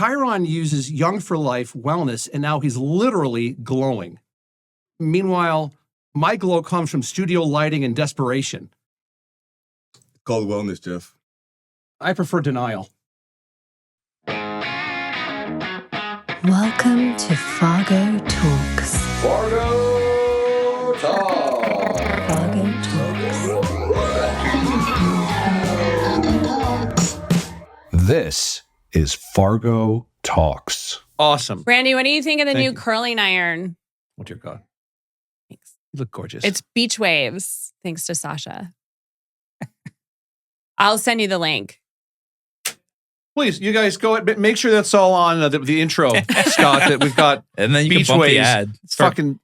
Chiron uses Young for Life wellness, and now he's literally glowing. Meanwhile, my glow comes from studio lighting and desperation. It's called wellness, Jeff. I prefer denial. Welcome to Fargo Talks. Fargo Talks. Fargo Talks. This is Fargo Talks. Awesome. Brandy, what do you think of the Thank new you. curling iron? Oh, dear God. Thanks. You look gorgeous. It's beach waves, thanks to Sasha. I'll send you the link. Please, you guys go ahead. Make sure that's all on the intro, Scott, that we've got And then you beach can bump waves. the ad.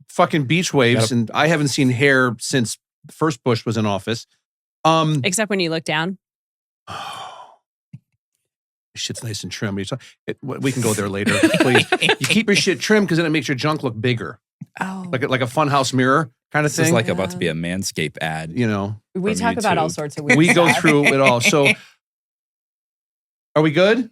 Fucking beach waves. And I haven't seen hair since the first Bush was in office. Except when you look down. Shit's nice and trim. We can go there later, please. You keep your shit trimmed because then it makes your junk look bigger. Oh. Like a funhouse mirror kind of This is thing. like about to be a Manscaped ad. You know, We from talk about all YouTube. sorts of weird we go stuff. through it all. So are we good?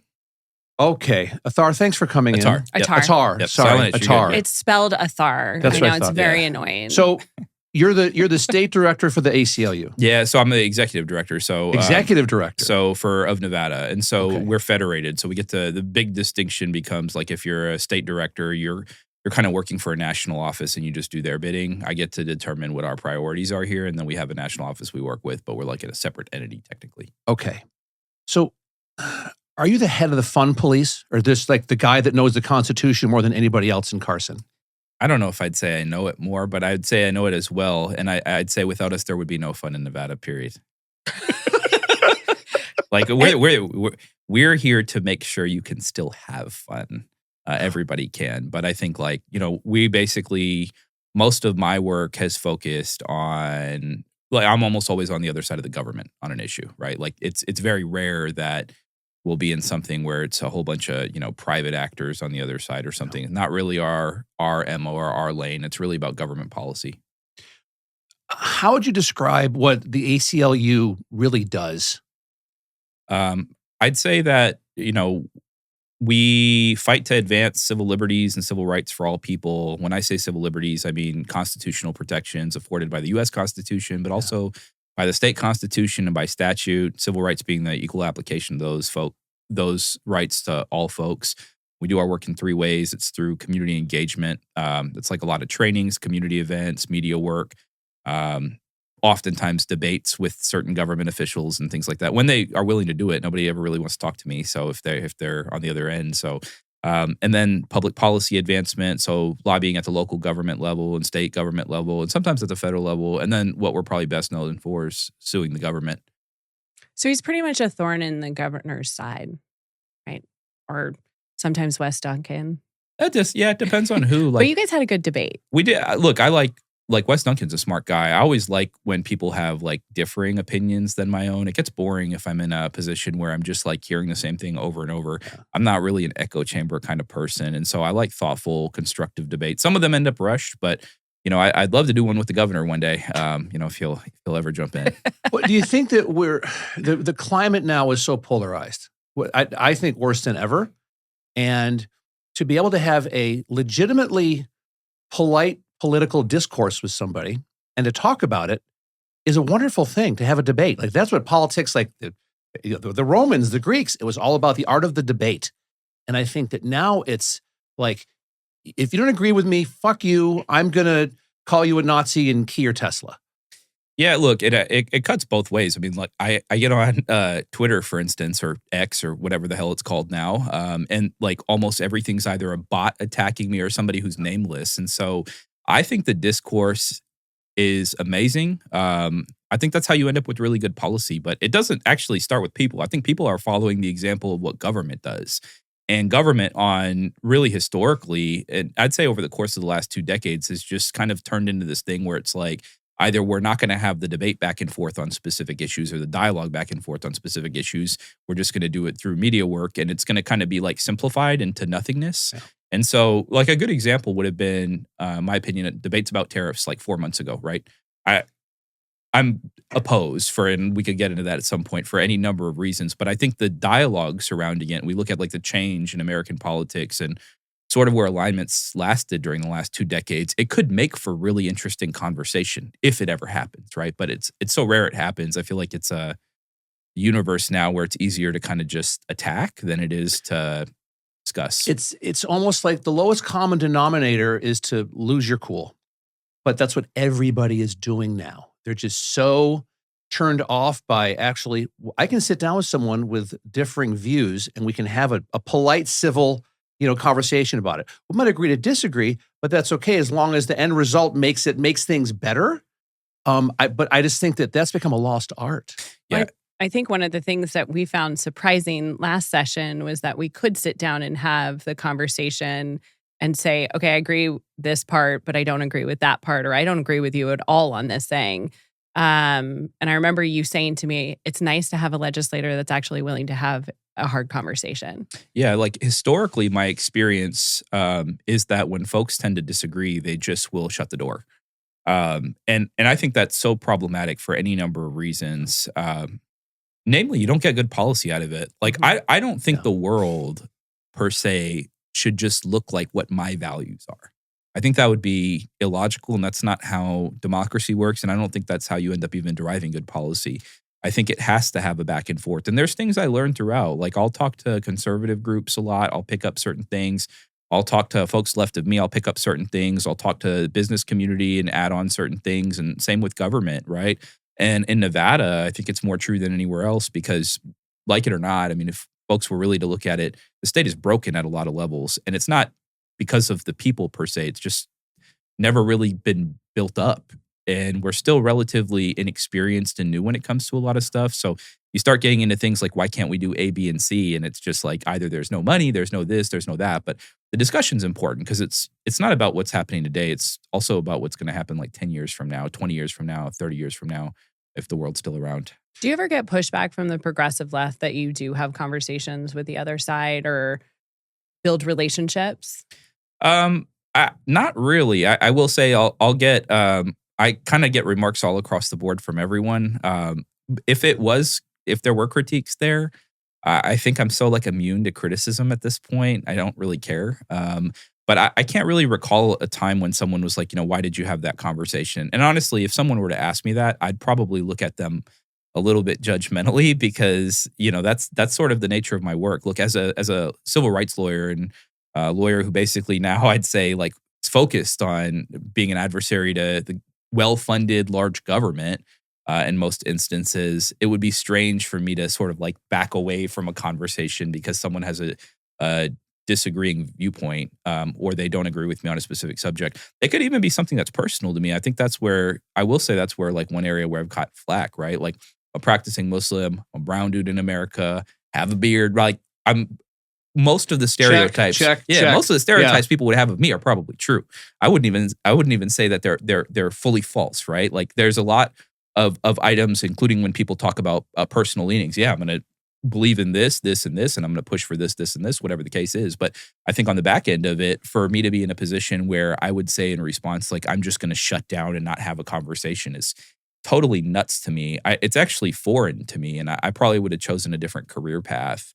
Okay. Athar, thanks for coming Athar. in. Athar. Athar. Yep, Sorry. silent H, you're Athar. good. It's spelled Athar. That's I what know I it's thought, very yeah. annoying. So you're the state director for the ACLU. Yeah, so I'm the executive director. So Executive director. So of Nevada, and so Okay. we're federated. So we get the big distinction becomes like if you're a state director, you're kind of working for a national office and you just do their bidding. I get to determine what our priorities are here, and then we have a national office we work with, but we're like in a separate entity technically. Okay. So are you the head of the fun police or just like the guy that knows the Constitution more than anybody else in Carson? I don't know if I'd say I know it more, but I'd say I know it as well. And I'd say without us, there would be no fun in Nevada, period. Like we're here to make sure you can still have fun. Everybody can. But I think we basically, most of my work has focused on, I'm almost always on the other side of the government on an issue, right? Like it's very rare that we'll be in something where it's a whole bunch of, private actors on the other side or something. It's not really our MO or our lane. It's really about government policy. How would you describe what the ACLU really does? I'd say that, we fight to advance civil liberties and civil rights for all people. When I say civil liberties, I mean constitutional protections afforded by the U.S. Constitution, but also by the state constitution and by statute, civil rights being the equal application of those rights to all folks. We do our work in three ways. It's through community engagement. It's like a lot of trainings, community events, media work, oftentimes debates with certain government officials and things like that. When they are willing to do it, nobody ever really wants to talk to me. So if they're on the other end, and then public policy advancement, so lobbying at the local government level and state government level, and sometimes at the federal level. And then what we're probably best known for is suing the government. So he's pretty much a thorn in the governor's side, right? Or sometimes Wes Duncan. It depends on who. But you guys had a good debate. We did. Look, I like Wes Duncan's a smart guy. I always like when people have differing opinions than my own. It gets boring if I'm in a position where I'm just hearing the same thing over and over. Yeah. I'm not really an echo chamber kind of person. And so I like thoughtful, constructive debate. Some of them end up rushed, but I'd love to do one with the governor one day, if he'll ever jump in. Well, do you think that the climate now is so polarized? I think worse than ever. And to be able to have a legitimately polite political discourse with somebody and to talk about it is a wonderful thing, to have a debate. That's what politics, the Romans, the Greeks, it was all about the art of the debate. And I think that now it's if you don't agree with me, fuck you. I'm going to call you a Nazi and key your Tesla. Yeah, look, it cuts both ways. I mean, I get on Twitter, for instance, or X or whatever the hell it's called now, and almost everything's either a bot attacking me or somebody who's nameless. And so I think the discourse is amazing. I think that's how you end up with really good policy, but it doesn't actually start with people. I think people are following the example of what government does. And government on historically, and I'd say over the course of the last 2 decades, has just kind of turned into this thing where it's either we're not going to have the debate back and forth on specific issues or the dialogue back and forth on specific issues. We're just going to do it through media work, and it's going to kind of be simplified into nothingness. Yeah. And so a good example would have been, my opinion, debates about tariffs 4 months ago, right? I I'm opposed for, and we could get into that at some point for any number of reasons. But I think the dialogue surrounding it, we look at like the change in American politics and sort of where alignments lasted during the last 2 decades, it could make for really interesting conversation if it ever happens, right? But it's so rare it happens. I feel like it's a universe now where it's easier to kind of just attack than it is to discuss. It's almost like the lowest common denominator is to lose your cool. But that's what everybody is doing now. They're just so turned off by actually, I can sit down with someone with differing views and we can have a polite, civil, conversation about it. We might agree to disagree, but that's okay as long as the end result makes things better. But I just think that's become a lost art. Yeah. I think one of the things that we found surprising last session was that we could sit down and have the conversation and say, okay, I agree with this part, but I don't agree with that part, or I don't agree with you at all on this thing. And I remember you saying to me, it's nice to have a legislator that's actually willing to have a hard conversation. Yeah, like historically, my experience is that when folks tend to disagree, they just will shut the door. And I think that's so problematic for any number of reasons. Namely, you don't get good policy out of it. Like, I don't think the world per se should just look like what my values are. I think that would be illogical, and that's not how democracy works. And I don't think that's how you end up even deriving good policy. I think it has to have a back and forth. And there's things I learned throughout. Like, I'll talk to conservative groups a lot. I'll pick up certain things. I'll talk to folks left of me. I'll pick up certain things. I'll talk to the business community and add on certain things. And same with government, right? And in Nevada, I think it's more true than anywhere else because, like it or not, I mean, if folks were really to look at it, the state is broken at a lot of levels. And it's not because of the people per se. It's just never really been built up. And we're still relatively inexperienced and new when it comes to a lot of stuff. So you start getting into things like, why can't we do A, B, and C? And it's just like either there's no money, there's no this, there's no that. But the discussion's important because it's not about what's happening today. It's also about what's going to happen like 10 years from now, 20 years from now, 30 years from now, if the world's still around. Do you ever get pushback from the progressive left that you do have conversations with the other side or build relationships? Not really. I will say I'll get I kind of get remarks all across the board from everyone. If there were critiques there, I think I'm so like immune to criticism at this point. I don't really care. But I can't really recall a time when someone was like, why did you have that conversation? And honestly, if someone were to ask me that, I'd probably look at them a little bit judgmentally because, that's sort of the nature of my work. Look, as a civil rights lawyer and a lawyer who basically now I'd say like is focused on being an adversary to the well-funded large government in most instances, it would be strange for me to sort of like back away from a conversation because someone has a disagreeing viewpoint or they don't agree with me on a specific subject. It could even be something that's personal to me. I think that's where like one area where I've caught flack, right? Like a practicing Muslim, a brown dude in America, have a beard. Like most of the stereotypes, check. Most of the stereotypes people would have of me are probably true. I wouldn't even say that they're fully false, right? Like there's a lot of items, including when people talk about personal leanings. Yeah, I'm going to believe in this, and this, and I'm going to push for this, and this, whatever the case is. But I think on the back end of it, for me to be in a position where I would say in response, like I'm just going to shut down and not have a conversation is totally nuts to me. It's actually foreign to me, and I probably would have chosen a different career path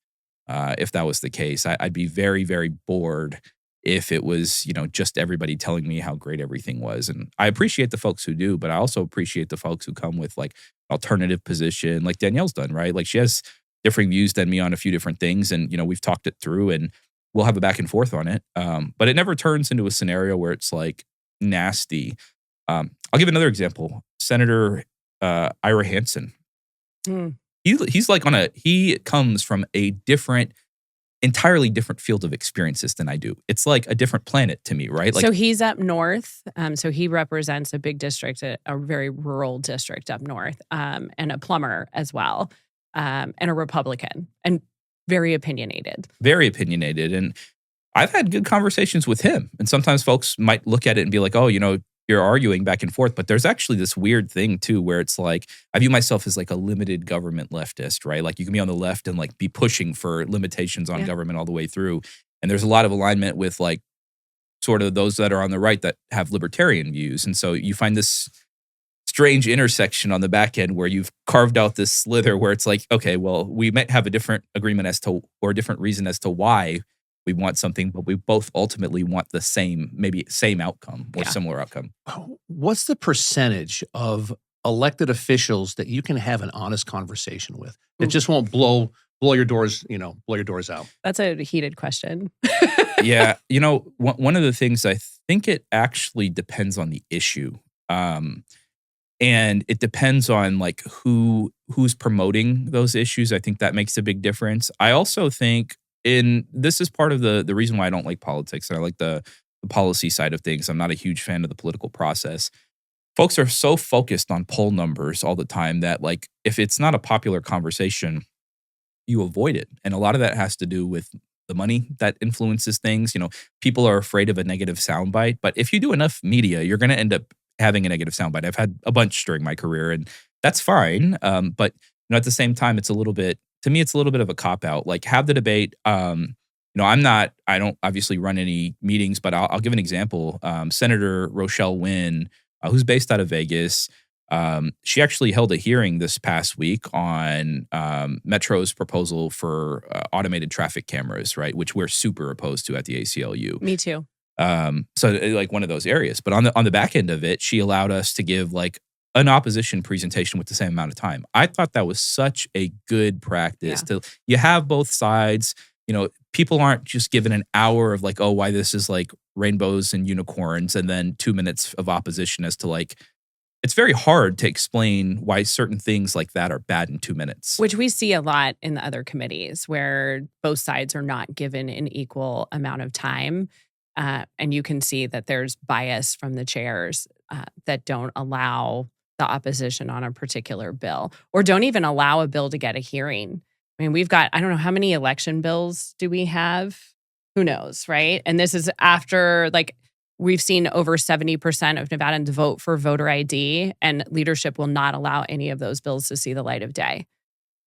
if that was the case. I'd be very, very bored if it was, just everybody telling me how great everything was. And I appreciate the folks who do, but I also appreciate the folks who come with like alternative position, like Danielle's done, right? Like she has differing views than me on a few different things. And, we've talked it through and we'll have a back and forth on it. But it never turns into a scenario where it's like nasty. I'll give another example. Senator Ira Hansen. He's like he comes from a entirely different field of experiences than I do. It's like a different planet to me, right? Like, so he's up north. So he represents a big district, a very rural district up north, and a plumber as well, and a Republican, and very opinionated. Very opinionated. And I've had good conversations with him. And sometimes folks might look at it and be like, oh, you're arguing back and forth. But there's actually this weird thing too, where it's like, I view myself as like a limited government leftist, right? Like you can be on the left and like be pushing for limitations on government all the way through. And there's a lot of alignment with like sort of those that are on the right that have libertarian views. And so you find this strange intersection on the back end where you've carved out this slither where it's like, okay, well, we might have a different agreement as to, or a different reason as to why we want something, but we both ultimately want the same, maybe same outcome or similar outcome. What's the percentage of elected officials that you can have an honest conversation with that just won't blow your doors, blow your doors out? That's a heated question. Yeah. One of the things, I think it actually depends on the issue. And it depends on like who's promoting those issues. I think that makes a big difference. I also think this is part of the reason why I don't like politics, and I like the policy side of things. I'm not a huge fan of the political process. Folks are so focused on poll numbers all the time that like if it's not a popular conversation, you avoid it. And a lot of that has to do with the money that influences things. People are afraid of a negative soundbite, but if you do enough media, you're going to end up having a negative soundbite. I've had a bunch during my career, and that's fine. But at the same time, it's a little bit of a cop-out. Like, have the debate. I don't obviously run any meetings, but I'll give an example. Senator Rochelle Wynn, who's based out of Vegas, she actually held a hearing this past week on Metro's proposal for automated traffic cameras, right? Which we're super opposed to at the ACLU. Me too. So like one of those areas. But on the back end of it, she allowed us to give like an opposition presentation with the same amount of time. I thought that was such a good practice. You have both sides. People aren't just given an hour of like, oh, why this is like rainbows and unicorns, and then 2 minutes of opposition as to like, it's very hard to explain why certain things like that are bad in 2 minutes. Which we see a lot in the other committees where both sides are not given an equal amount of time. And you can see that there's bias from the chairs that don't allow the opposition on a particular bill, or don't even allow a bill to get a hearing. I mean, we've got, I don't know, how many election bills do we have? Who knows, right? And this is after, like, we've seen over 70% of Nevadans vote for voter ID, and leadership will not allow any of those bills to see the light of day.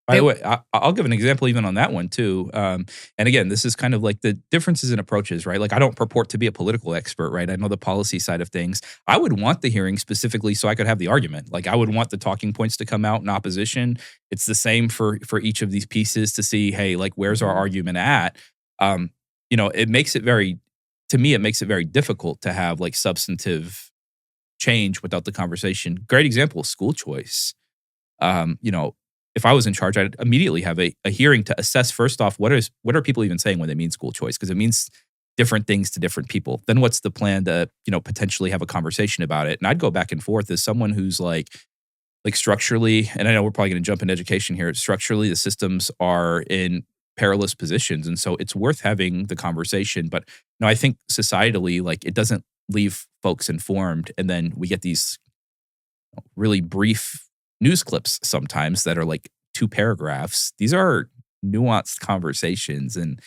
By the way, I'll give an example even on that one too. And again, this is kind of like the differences in approaches, right? Like, I don't purport to be a political expert, right? I know the policy side of things. I would want the hearing specifically so I could have the argument. Like, I would want the talking points to come out in opposition. It's the same for each of these pieces to see, hey, like, where's our argument at? It makes it very difficult to have like substantive change without the conversation. Great example, school choice. If I was in charge, I'd immediately have a hearing to assess, first off, what are people even saying when they mean school choice? Because it means different things to different people. Then what's the plan to, potentially have a conversation about it? And I'd go back and forth as someone who's like structurally, and I know we're probably going to jump into education here, structurally the systems are in perilous positions. And so it's worth having the conversation. But I think societally, like, it doesn't leave folks informed. And then we get these really brief news clips sometimes that are like 2 paragraphs. These are nuanced conversations. And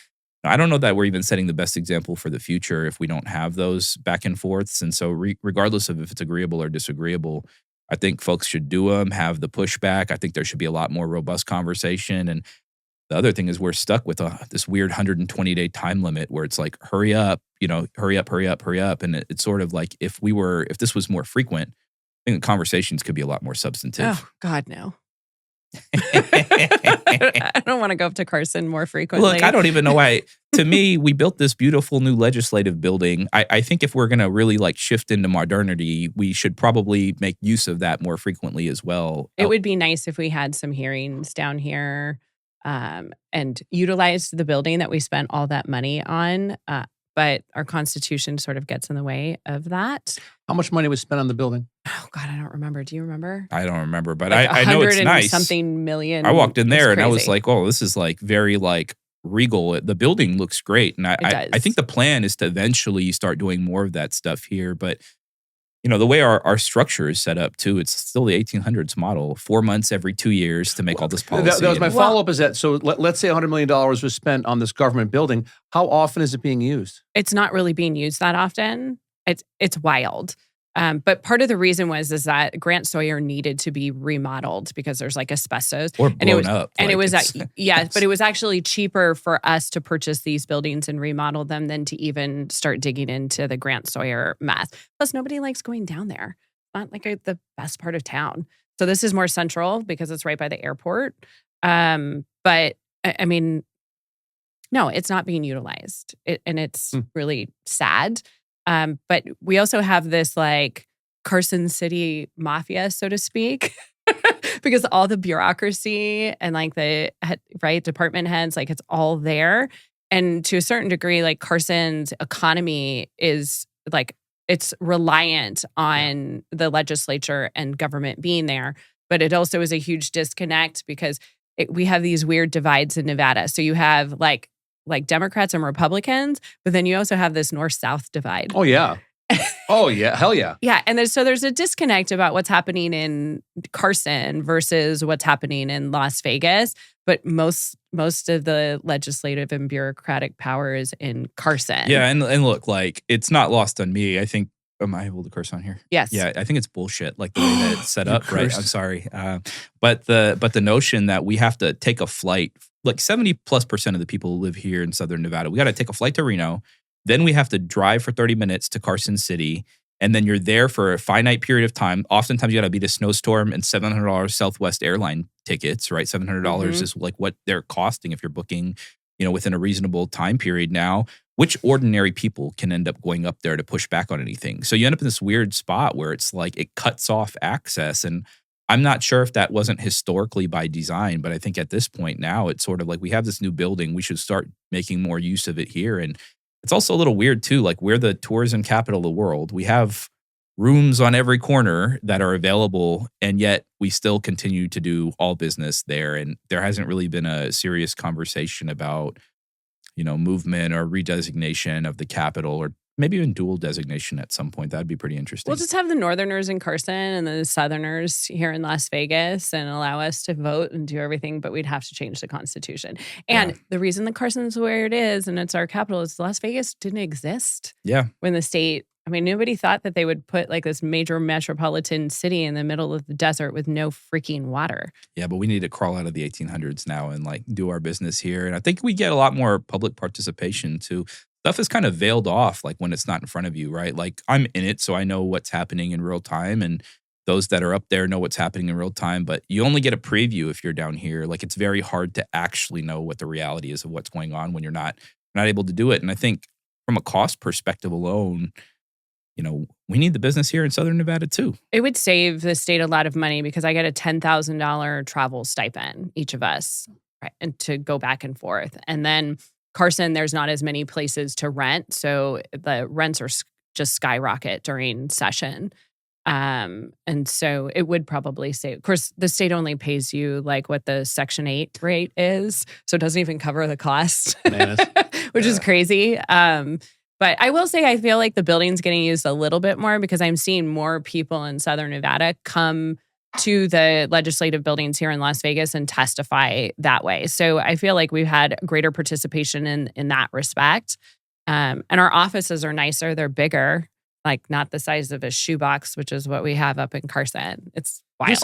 I don't know that we're even setting the best example for the future if we don't have those back and forths. And so regardless of if it's agreeable or disagreeable, I think folks should do them, have the pushback. I think there should be a lot more robust conversation. And the other thing is we're stuck with this weird 120-day time limit where it's like, hurry up, hurry up. And it's sort of like if this was more frequent, I think the conversations could be a lot more substantive. Oh, God, no. I don't want to go up to Carson more frequently. Look, I don't even know why. To me, we built this beautiful new legislative building. I think if we're going to really like shift into modernity, we should probably make use of that more frequently as well. It would be nice if we had some hearings down here and utilized the building that we spent all that money on. But our Constitution sort of gets in the way of that. How much money was spent on the building? Oh, God, I don't remember. Do you remember? I don't remember, but Like I know it's nice. Something million. I walked in there and I was crazy. like, oh, this is like very like regal. The building looks great. And I think the plan is to eventually start doing more of that stuff here. But, the way our structure is set up too, it's still the 1800s model, 4 months every 2 years to make all this policy. That was my follow-up is that, so let's say $100 million was spent on this government building. How often is it being used? It's not really being used that often. It's wild. But part of the reason is that Grant Sawyer needed to be remodeled because there's like asbestos. Or blown up. And like it was, but it was actually cheaper for us to purchase these buildings and remodel them than to even start digging into the Grant Sawyer mess. Plus, nobody likes going down there. not like the best part of town. So this is more central because it's right by the airport. But I mean, no, it's not being utilized. And it's really sad. But we also have this like Carson City mafia, so to speak, because all the bureaucracy and like the department heads, like it's all there. And to a certain degree, like Carson's economy is like, it's reliant on the legislature and government being there. But it also is a huge disconnect because we have these weird divides in Nevada. So you have like Democrats and Republicans, but then you also have this north-south divide. Oh, yeah. Oh, yeah. Hell yeah. Yeah. And there's a disconnect about what's happening in Carson versus what's happening in Las Vegas. But most of the legislative and bureaucratic power is in Carson. Yeah. And look, like, it's not lost on me. I think, am I able to curse on here? Yes. Yeah. I think it's bullshit, like the way that it's set up, right? I'm sorry. But the notion that we have to take a flight, like 70+% of the people who live here in Southern Nevada, we got to take a flight to Reno. Then we have to drive for 30 minutes to Carson City. And then you're there for a finite period of time. Oftentimes you got to beat a snowstorm and $700 Southwest airline tickets, right? $700 is like what they're costing if you're booking, within a reasonable time period now. Which ordinary people can end up going up there to push back on anything? So you end up in this weird spot where it's like it cuts off access. And I'm not sure if that wasn't historically by design, but I think at this point now it's sort of like we have this new building. We should start making more use of it here. And it's also a little weird too. Like we're the tourism capital of the world. We have rooms on every corner that are available, and yet we still continue to do all business there. And there hasn't really been a serious conversation about, movement or redesignation of the capital, or maybe even dual designation at some point. That'd be pretty interesting. We'll just have the Northerners in Carson and the Southerners here in Las Vegas and allow us to vote and do everything, but we'd have to change the Constitution. And the reason that Carson's where it is and it's our capital is Las Vegas didn't exist. Yeah. When the state, nobody thought that they would put like this major metropolitan city in the middle of the desert with no freaking water. Yeah, but we need to crawl out of the 1800s now and like do our business here. And I think we get a lot more public participation too. Stuff is kind of veiled off, like when it's not in front of you, right? Like I'm in it, so I know what's happening in real time, and those that are up there know what's happening in real time. But you only get a preview if you're down here. Like it's very hard to actually know what the reality is of what's going on when you're not able to do it. And I think from a cost perspective alone, we need the business here in Southern Nevada too. It would save the state a lot of money because I get a $10,000 travel stipend, each of us, right, and to go back and forth. And then Carson, there's not as many places to rent. So the rents are just skyrocket during session. And so it would probably save. Of course, the state only pays you like what the Section 8 rate is. So it doesn't even cover the cost, which is crazy. But I will say I feel like the building's getting used a little bit more because I'm seeing more people in Southern Nevada come to the legislative buildings here in Las Vegas and testify that way. So I feel like we've had greater participation in that respect. And our offices are nicer. They're bigger, like not the size of a shoebox, which is what we have up in Carson. It's wild.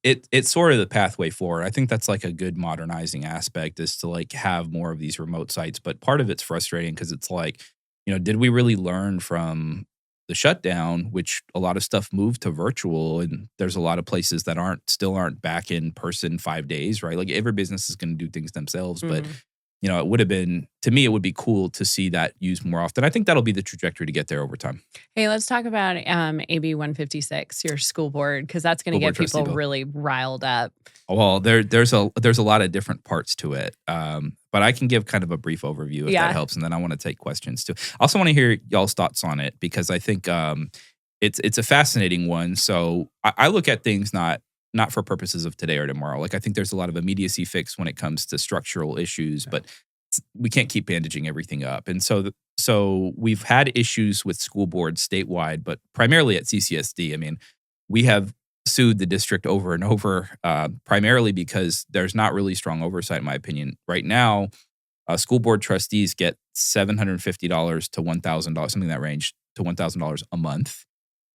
It's sort of the pathway forward. I think that's like a good modernizing aspect is to like have more of these remote sites. But part of it's frustrating because it's like, did we really learn from the shutdown, which a lot of stuff moved to virtual, and there's a lot of places that still aren't back in person 5 days, right? Like every business is going to do things themselves, but it would have been, to me, it would be cool to see that used more often. I think that'll be the trajectory to get there over time. Hey, let's talk about AB 156, your school board, because that's going to get people really riled up. Well, there's a lot of different parts to it, but I can give kind of a brief overview if that helps, and then I want to take questions too. I also want to hear y'all's thoughts on it because I think it's a fascinating one. So I look at things not for purposes of today or tomorrow. Like I think there's a lot of immediacy fix when it comes to structural issues, but we can't keep bandaging everything up. And so we've had issues with school boards statewide, but primarily at CCSD. I mean, we have sued the district over and over, primarily because there's not really strong oversight, in my opinion. Right now, school board trustees get $750 to $1,000, something in that range, to $1,000 a month.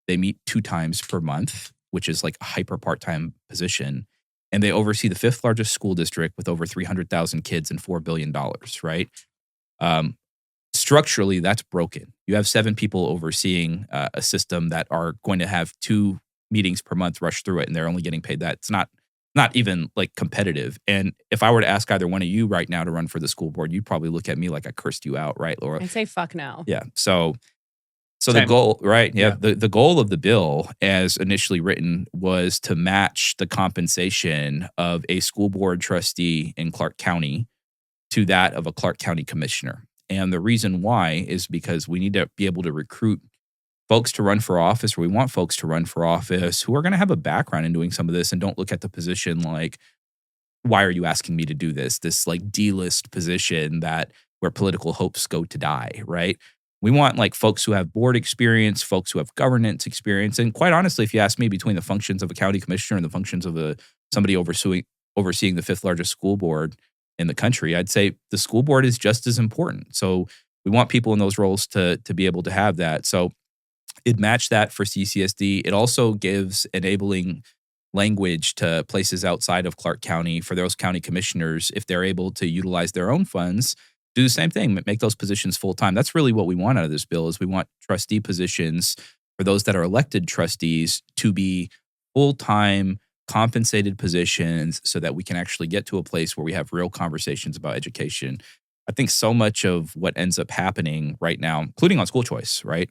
They meet 2 times per month, which is like a hyper part-time position. And they oversee the 5th largest school district with over 300,000 kids and $4 billion, right? Structurally, that's broken. You have 7 people overseeing a system that are going to have 2 meetings per month rush through it, and they're only getting paid that. It's not even like competitive. And if I were to ask either one of you right now to run for the school board, you'd probably look at me like I cursed you out, right, Laura? I'd say fuck no. Yeah. So the Same. goal, right? Yeah. The goal of the bill as initially written was to match the compensation of a school board trustee in Clark County to that of a Clark County commissioner. And the reason why is because we need to be able to recruit folks to run for office, or we want folks to run for office who are going to have a background in doing some of this and don't look at the position like, why are you asking me to do this? This like D-list position where political hopes go to die, right? We want like folks who have board experience, folks who have governance experience. And quite honestly, if you ask me, between the functions of a county commissioner and the functions of somebody overseeing the fifth largest school board in the country, I'd say the school board is just as important. So we want people in those roles to be able to have that. So it matched that for CCSD. It also gives enabling language to places outside of Clark County for those county commissioners, if they're able to utilize their own funds, do the same thing, make those positions full-time. That's really what we want out of this bill, is we want trustee positions for those that are elected trustees to be full-time compensated positions so that we can actually get to a place where we have real conversations about education. I think so much of what ends up happening right now, including on school choice, right?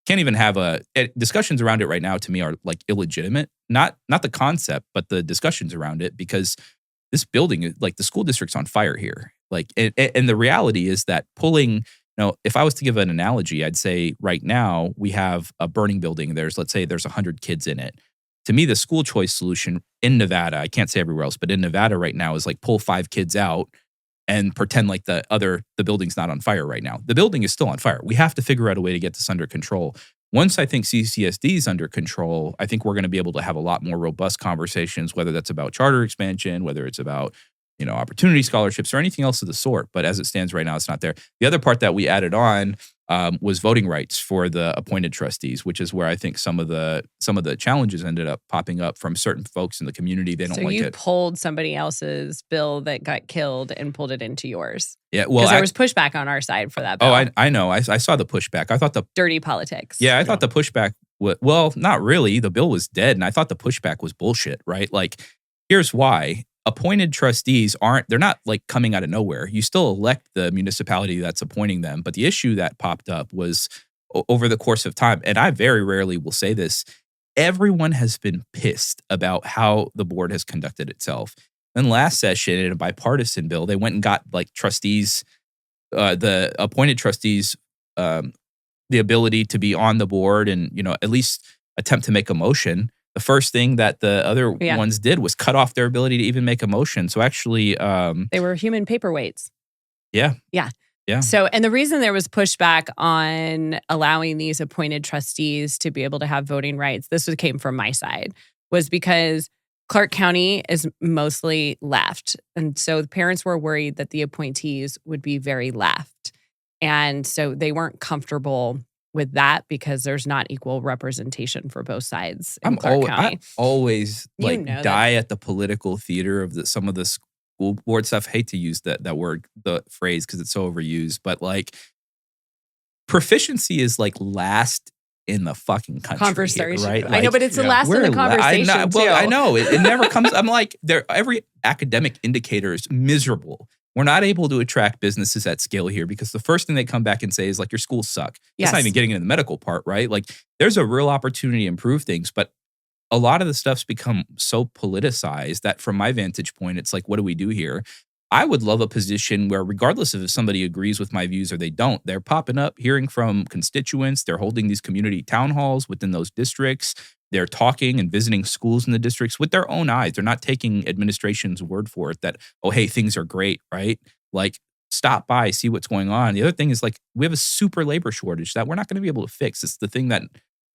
Can't even have discussions around it right now, to me, are like illegitimate. Not the concept, but the discussions around it, because this building, like the school district's on fire here. Like, and the reality is that if I was to give an analogy, I'd say right now we have a burning building. Let's say there's 100 kids in it. To me, the school choice solution in Nevada, I can't say everywhere else, but in Nevada right now is like pull 5 kids out and pretend like the building's not on fire right now. The building is still on fire. We have to figure out a way to get this under control. Once I think CCSD is under control, I think we're going to be able to have a lot more robust conversations, whether that's about charter expansion, whether it's about opportunity scholarships or anything else of the sort. But as it stands right now, it's not there. The other part that we added on was voting rights for the appointed trustees, which is where I think some of the challenges ended up popping up from certain folks in the community. They don't like it. So you pulled somebody else's bill that got killed and pulled it into yours. Yeah, well, because there was pushback on our side for that bill. Oh, I know. I saw the pushback. I thought dirty politics. Yeah, I thought the pushback not really. The bill was dead, and I thought the pushback was bullshit, right? Like, here's why. Appointed trustees they're not like coming out of nowhere. You still elect the municipality that's appointing them. But the issue that popped up was over the course of time, and I very rarely will say this, everyone has been pissed about how the board has conducted itself. Then last session, in a bipartisan bill, they went and got like trustees, the appointed trustees, the ability to be on the board and, at least attempt to make a motion. The first thing that the other ones did was cut off their ability to even make a motion. So actually, they were human paperweights. Yeah. Yeah. Yeah. So, and the reason there was pushback on allowing these appointed trustees to be able to have voting rights, came from my side, was because Clark County is mostly left. And so the parents were worried that the appointees would be very left. And so they weren't comfortable with that because there's not equal representation for both sides in Clark County. I always die at the political theater of some of the school board stuff. Hate to use that word, the phrase, because it's so overused. But like, proficiency is like last in the fucking country. Conversation, right? I know, but it's the last in the conversation I know it never comes. I'm like, every academic indicator is miserable. We're not able to attract businesses at scale here because the first thing they come back and say is like, your schools suck. Yes. It's not even getting into the medical part, right? Like, there's a real opportunity to improve things, but a lot of the stuff's become so politicized that from my vantage point, it's like, what do we do here? I would love a position where, regardless of if somebody agrees with my views or they don't, they're popping up, hearing from constituents. They're holding these community town halls within those districts. They're talking and visiting schools in the districts with their own eyes. They're not taking administration's word for it that, oh, hey, things are great, right? Like, stop by, see what's going on. The other thing is, like, we have a super labor shortage that we're not going to be able to fix. It's the thing that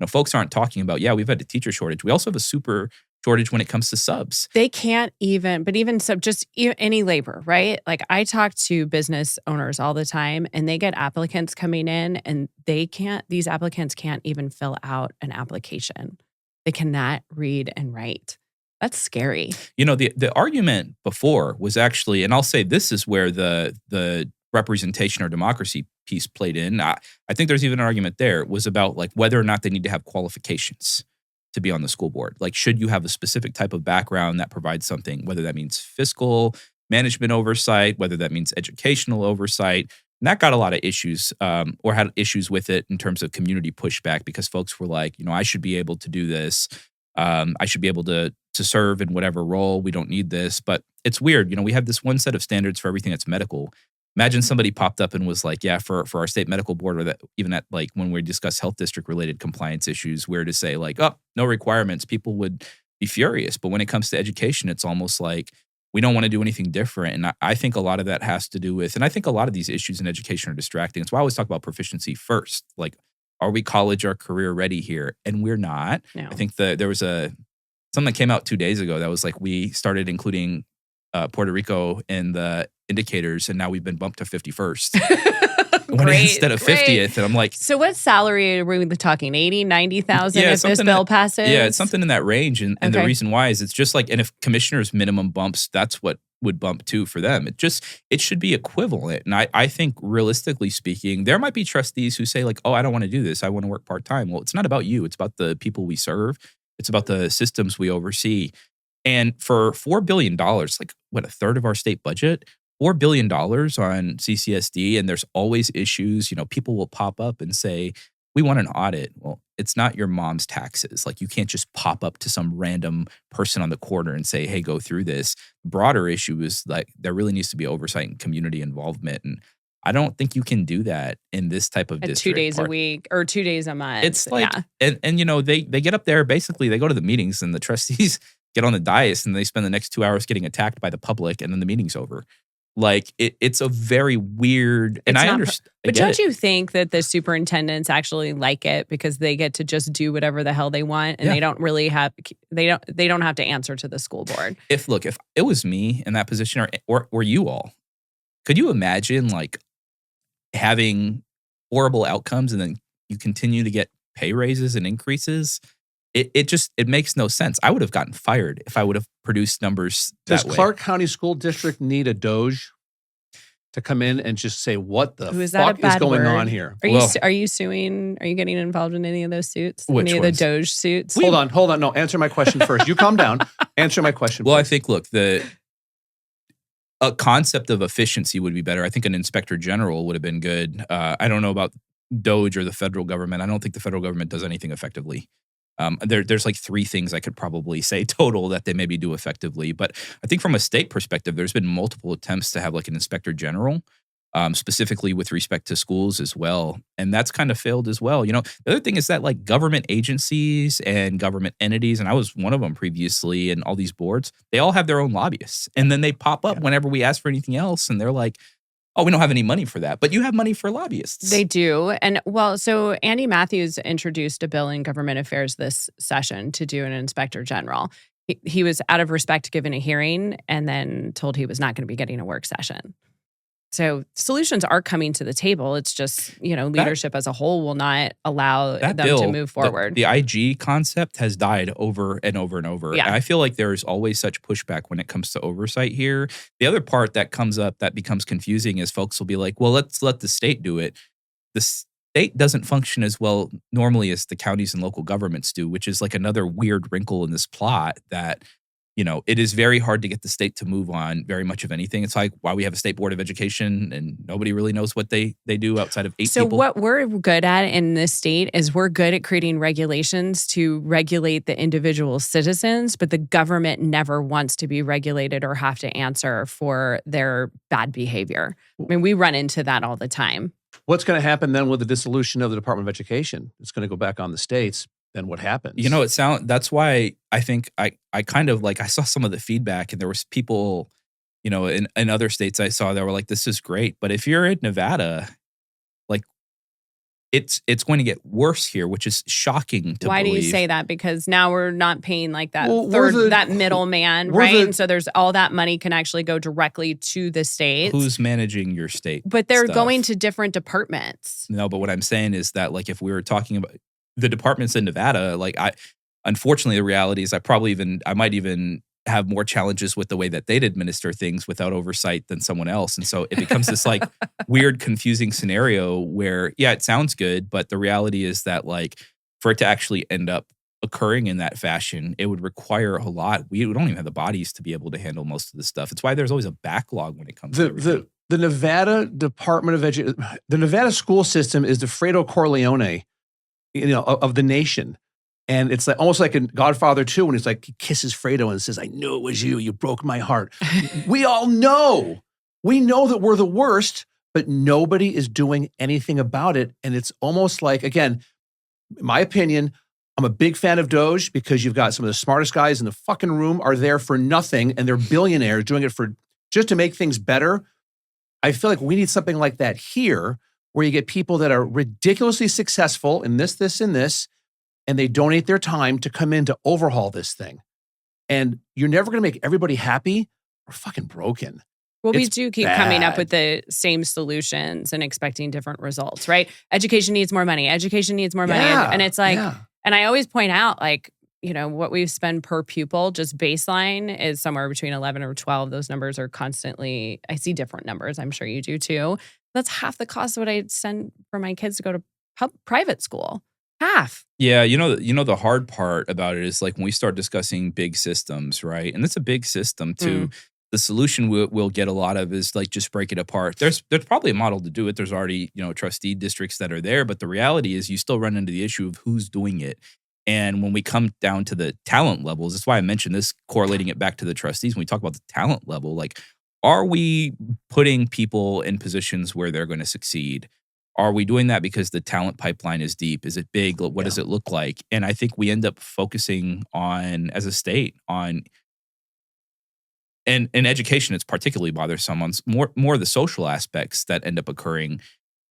folks aren't talking about. Yeah, we've had a teacher shortage. We also have a super shortage when it comes to subs. They can't even, but even just any labor, right? Like, I talk to business owners all the time and they get applicants coming in and these applicants can't even fill out an application. They cannot read and write. That's scary. The argument before was actually, and I'll say this is where the representation or democracy piece played in. I think there's even an argument there, was about like whether or not they need to have qualifications. to be on the school board? Like, should you have a specific type of background that provides something, whether that means fiscal management oversight, whether that means educational oversight? And that got a lot of issues, or had issues with it in terms of community pushback, because folks were like, I should be able to do this. I should be able to serve in whatever role. We don't need this. But it's weird. We have this one set of standards for everything that's medical. Imagine somebody popped up and was like, yeah, for our state medical board, or that even at like when we discuss health district related compliance issues, where to say like, oh, no requirements, people would be furious. But when it comes to education, it's almost like we don't want to do anything different. And I think a lot of that has to do with, and I think a lot of these issues in education are distracting. It's why I always talk about proficiency first. Like, are we college or career ready here? And we're not. No. I think there was something that came out 2 days ago that was like, we started including Puerto Rico in the indicators, and now we've been bumped to 51st. Instead of 50th. And I'm like, so what salary are we talking? 80, 90,000 if this bill passes? Yeah, it's something in that range. And the Okay. reason why is it's just like, and if commissioners minimum bumps, that's what would bump too for them. It should be equivalent. And I think realistically speaking, there might be trustees who say like, oh, I don't want to do this. I want to work part-time. Well, it's not about you. It's about the people we serve. It's about the systems we oversee. And for $4 billion, like what, a third of our state budget, $4 billion on CCSD, and there's always issues. People will pop up and say, we want an audit. Well, it's not your mom's taxes. Like, you can't just pop up to some random person on the corner and say, hey, go through this. Broader issue is like, there really needs to be oversight and community involvement. And I don't think you can do that in this type of district. 2 days a week or 2 days a month. It's like, and they get up there, basically, they go to the meetings and the trustees get on the dais and they spend the next 2 hours getting attacked by the public, and then the meeting's over. Like, it's a very weird, and I understand. But don't you think that the superintendents actually like it because they get to just do whatever the hell they want, and they don't really have, they don't have to answer to the school board? If it was me in that position, or you all, could you imagine like having horrible outcomes and then you continue to get pay raises and increases? It makes no sense. I would have gotten fired if I would have produced numbers Does that way. Clark County School District need a Doge to come in and just say, what the Is that a fuck is bad going word? on here? Are you suing? Are you getting involved in any of those suits? Which Any ones? of the Doge suits? Hold on. No, answer my question first. You calm down. Answer my question Well, I first. think, look, a concept of efficiency would be better. I think an inspector general would have been good. I don't know about Doge or the federal government. I don't think the federal government does anything effectively. There's like 3 things I could probably say total that they maybe do effectively. But I think from a state perspective, there's been multiple attempts to have like an inspector general, specifically with respect to schools as well. And that's kind of failed as well. The other thing is that like government agencies and government entities, and I was one of them previously, and all these boards, they all have their own lobbyists. And then they pop up whenever we ask for anything else, and they're like, oh, we don't have any money for that. But you have money for lobbyists. They do. And so Andy Matthews introduced a bill in government affairs this session to do an inspector general. He was out of respect given a hearing and then told he was not going to be getting a work session. So solutions are coming to the table. It's just, leadership as a whole will not allow them to move forward. The IG concept has died over and over and over. Yeah. And I feel like there is always such pushback when it comes to oversight here. The other part that comes up that becomes confusing is folks will be like, well, let's let the state do it. The state doesn't function as well normally as the counties and local governments do, which is like another weird wrinkle in this plot that, it is very hard to get the state to move on very much of anything. It's like why we have a state board of education and nobody really knows what they do outside of 8 So people. what we're good at in this state is we're good at creating regulations to regulate the individual citizens, but the government never wants to be regulated or have to answer for their bad behavior. I mean, we run into that all the time. What's going to happen then with the dissolution of the Department of Education? It's going to go back on the states. Then what happens? That's why I think I kind of like, I saw some of the feedback and there was people, in other states I saw that were like, this is great. But if you're in Nevada, like it's going to get worse here, which is shocking to Why believe. do you say that? Because now we're not paying like that Well, that middleman, we're right? the- And so there's all that money can actually go directly to the states. Who's managing your state? But they're stuff? going to different departments. No, but what I'm saying is that like if we were talking about the departments in Nevada, like unfortunately the reality is I might even have more challenges with the way that they'd administer things without oversight than someone else. And so it becomes this like weird, confusing scenario where, yeah, it sounds good, but the reality is that like for it to actually end up occurring in that fashion, it would require a lot. We don't even have the bodies to be able to handle most of this stuff. It's why there's always a backlog when it comes to everything. The Nevada Department of Education, the Nevada school system is the Fredo Corleone, of the nation. And it's like almost like in Godfather 2 when he's like, he kisses Fredo and says, I knew it was you. You broke my heart. We all know. We know that we're the worst, but nobody is doing anything about it. And it's almost like, again, in my opinion, I'm a big fan of Doge because you've got some of the smartest guys in the fucking room are there for nothing and they're billionaires doing it for just to make things better. I feel like we need something like that here where you get people that are ridiculously successful in this, and this, and they donate their time to come in to overhaul this thing. And you're never going to make everybody happy. We're fucking broken. Well, we It's do keep coming up with the same solutions and expecting different results, right? Education needs more money. Education needs more money. And it's like, and I always point out, like, what we spend per pupil, just baseline is somewhere between 11 or 12. Those numbers are constantly, I see different numbers. I'm sure you do too. That's half the cost of what I send for my kids to go to private school. Half. Yeah, the hard part about it is like when we start discussing big systems, right? And it's a big system too. The solution we'll get a lot of is like just break it apart. There's probably a model to do it. There's already trustee districts that are there, but the reality is you still run into the issue of who's doing it. And when we come down to the talent levels, that's why I mentioned this, correlating it back to the trustees. When we talk about the talent level, like, are we putting people in positions where they're going to succeed? Are we doing that because the talent pipeline is deep? Is it big? What does it look like? And I think we end up focusing on, as a state, on, and in education, it's particularly bothersome on more the social aspects that end up occurring.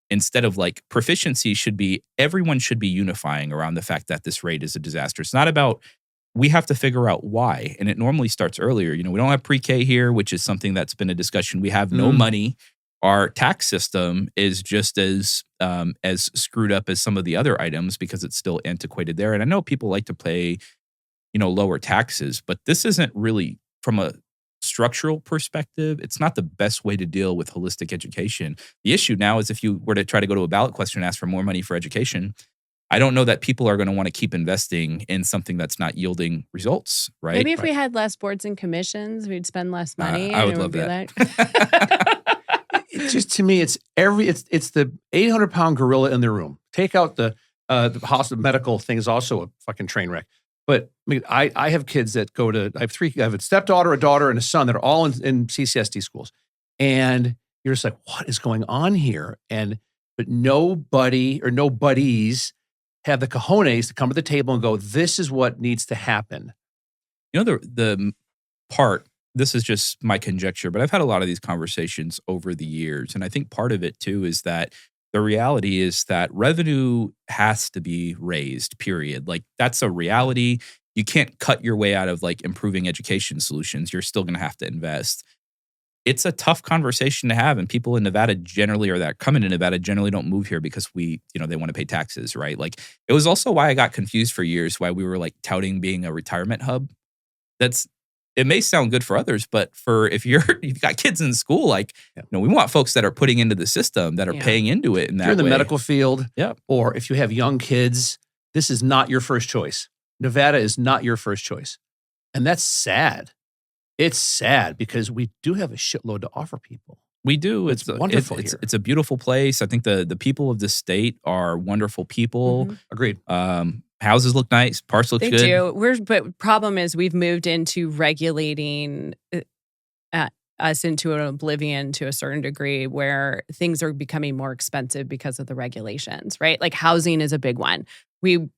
Instead of like proficiency everyone should be unifying around the fact that this rate is a disaster. It's not about, we have to figure out why. And it normally starts earlier. We don't have pre-K here, which is something that's been a discussion. We have no money. Our tax system is just as screwed up as some of the other items because it's still antiquated there. And I know people like to pay, lower taxes, but this isn't really, from a structural perspective, it's not the best way to deal with holistic education. The issue now is if you were to try to go to a ballot question and ask for more money for education, I don't know that people are going to want to keep investing in something that's not yielding results, right? Maybe if we had less boards and commissions, we'd spend less money. I would love that. It just, to me, it's the 800-pound gorilla in the room. Take out the hospital medical thing is also a fucking train wreck. But I have kids that go to, I have a stepdaughter, a daughter, and a son that are all in CCSD schools. And you're just like, what is going on here? But nobody or no buddies have the cojones to come to the table and go, this is what needs to happen. The part, this is just my conjecture, but I've had a lot of these conversations over the years. And I think part of it too is that the reality is that revenue has to be raised, period. Like, that's a reality. You can't cut your way out of like improving education solutions. You're still going to have to invest. It's a tough conversation to have. And people in Nevada generally, or that come into Nevada generally, don't move here because they want to pay taxes, right? Like, it was also why I got confused for years, why we were like touting being a retirement hub. It may sound good for others, but if you've got kids in school, like, we want folks that are putting into the system, that are paying into it in that way. If you're in the medical field, yeah, or if you have young kids, this is not your first choice. Nevada is not your first choice. And that's sad. It's sad because we do have a shitload to offer people. We do. It's wonderful here. It's a beautiful place. I think the people of this state are wonderful people. Mm-hmm. Agreed. Houses look nice. Parks look good. They do. But problem is we've moved into regulating us into an oblivion to a certain degree where things are becoming more expensive because of the regulations, right? Like housing is a big one. We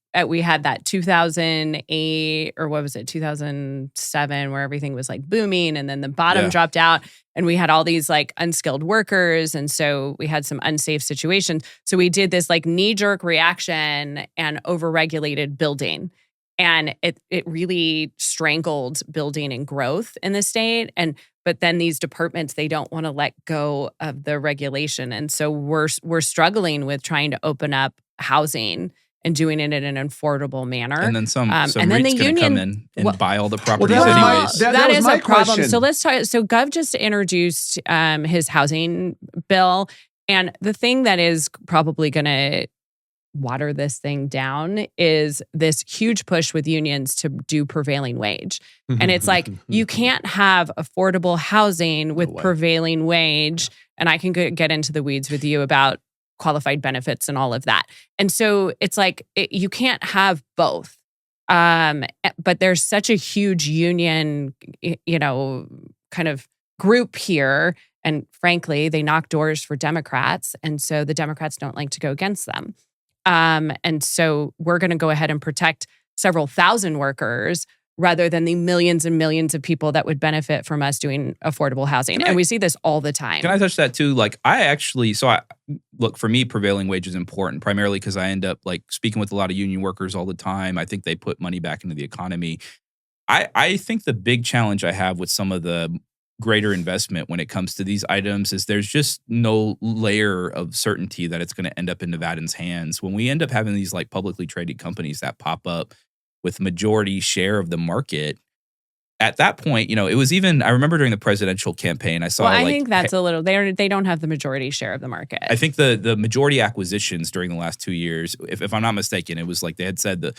had that 2008 or what was it, 2007, where everything was like booming and then the bottom dropped out and we had all these like unskilled workers. And so we had some unsafe situations. So we did this like knee-jerk reaction and overregulated building. And it really strangled building and growth in the state. But then these departments, they don't want to let go of the regulation. And so we're struggling with trying to open up housing and doing it in an affordable manner. And then some and then REIT's the going to come union in and buy all the properties that was my- anyways. that was is my a problem. question. So let's talk. So Gov just introduced his housing bill. And the thing that is probably going to water this thing down is this huge push with unions to do prevailing wage. And it's like, you can't have affordable housing with prevailing wage. And I can get into the weeds with you about qualified benefits and all of that. And so it's like, you can't have both. But there's such a huge union, kind of group here. And frankly, they knock doors for Democrats. And so the Democrats don't like to go against them. And so we're going to go ahead and protect several thousand workers rather than the millions and millions of people that would benefit from us doing affordable housing. And we see this all the time. Can I touch that too? Like look, for me, prevailing wage is important, primarily because I end up like speaking with a lot of union workers all the time. I think they put money back into the economy. I think the big challenge I have with some of the greater investment when it comes to these items is there's just no layer of certainty that it's going to end up in Nevadans' hands. When we end up having these like publicly traded companies that pop up with majority share of the market, at that point, it was even, I remember during the presidential campaign, I saw I think that's a little, they don't have the majority share of the market. I think the majority acquisitions during the last 2 years, if I'm not mistaken, it was like they had said the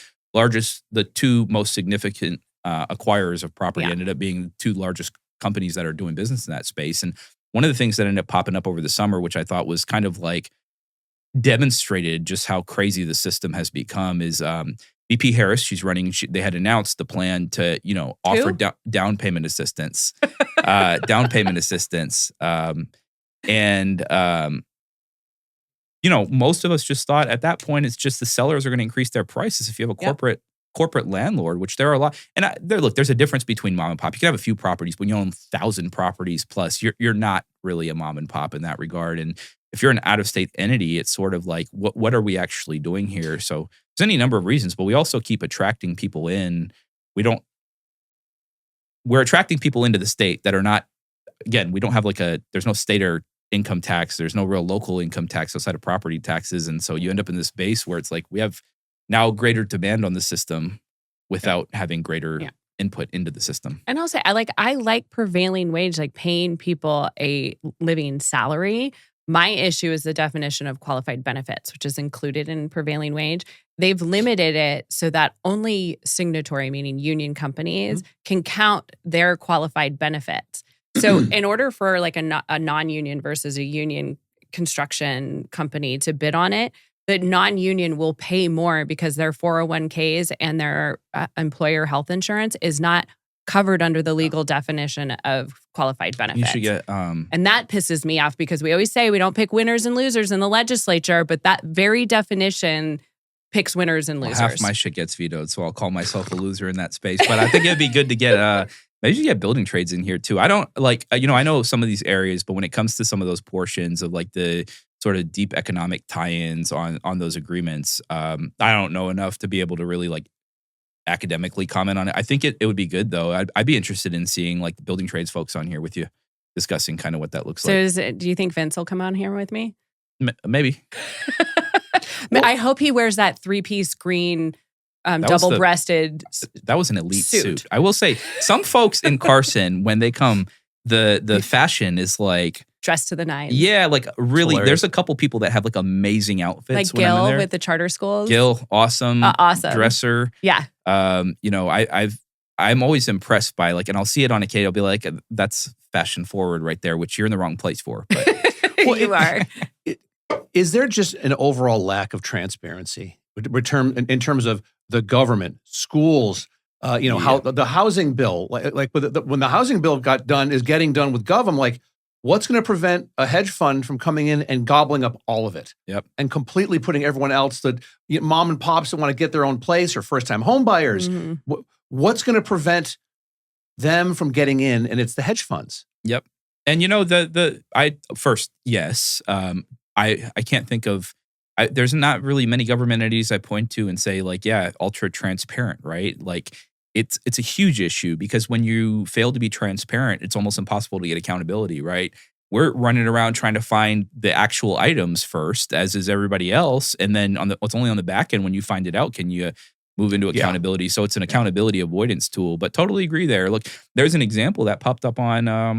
two most significant acquirers of property ended up being the two largest companies that are doing business in that space. And one of the things that ended up popping up over the summer, which I thought was kind of like demonstrated just how crazy the system has become, is VP Harris. She's running. They had announced the plan to, offer down payment assistance, most of us just thought at that point it's just the sellers are going to increase their prices if you have a corporate landlord, which there are a lot. And there's a difference between mom and pop. You can have a few properties, but when you own 1,000 properties plus, you're not really a mom and pop in that regard. And if you're an out-of-state entity, it's sort of like, what are we actually doing here? So there's any number of reasons, but we also keep attracting people in. We're attracting people into the state that are not, again, we don't have there's no state or income tax. There's no real local income tax outside of property taxes. And so you end up in this base where it's like, we have now greater demand on the system without having greater input into the system. And I'll say, I like prevailing wage, like paying people a living salary. My issue is the definition of qualified benefits, which is included in prevailing wage. They've limited it so that only signatory, meaning union companies, can count their qualified benefits. So in order for like a non-union versus a union construction company to bid on it, the non-union will pay more because their 401ks and their employer health insurance is not covered under the legal definition of qualified benefits. You should get, and that pisses me off because we always say we don't pick winners and losers in the legislature, but that very definition picks winners and losers. Half my shit gets vetoed, so I'll call myself a loser in that space. But I think it'd be good to get, maybe you get building trades in here too. I don't I know some of these areas, but when it comes to some of those portions of like the sort of deep economic tie-ins on those agreements, I don't know enough to be able to really like academically comment on it. I think it would be good though. I'd be interested in seeing like the building trades folks on here with you discussing kind of what that looks like. Do you think Vince will come on here with me? Maybe. I hope he wears that 3-piece green double-breasted that was an elite suit. I will say some folks in Carson, when they come, the fashion is like dressed to the nines. Yeah, like really. There's a couple people that have like amazing outfits. Like Gil with the charter schools. Gil, awesome dresser. Yeah. I'm always impressed by like, and I'll see it on a kid. I'll be like, that's fashion forward right there, which you're in the wrong place for. But you are. Is there just an overall lack of transparency in terms of the government, schools? How the housing bill, when the housing bill is getting done with Gov, like, what's going to prevent a hedge fund from coming in and gobbling up all of it? Yep. And completely putting everyone else, mom and pops that want to get their own place or first-time home buyers, what's going to prevent them from getting in? And it's the hedge funds. Yep. And I can't think of, there's not really many government entities I point to and say like, yeah, ultra transparent, right? Like it's a huge issue because when you fail to be transparent, it's almost impossible to get accountability, right? We're running around trying to find the actual items first, as is everybody else. And then it's only on the back end when you find it out, can you move into accountability. So it's an accountability avoidance tool, but totally agree there. Look, there's an example that popped up on I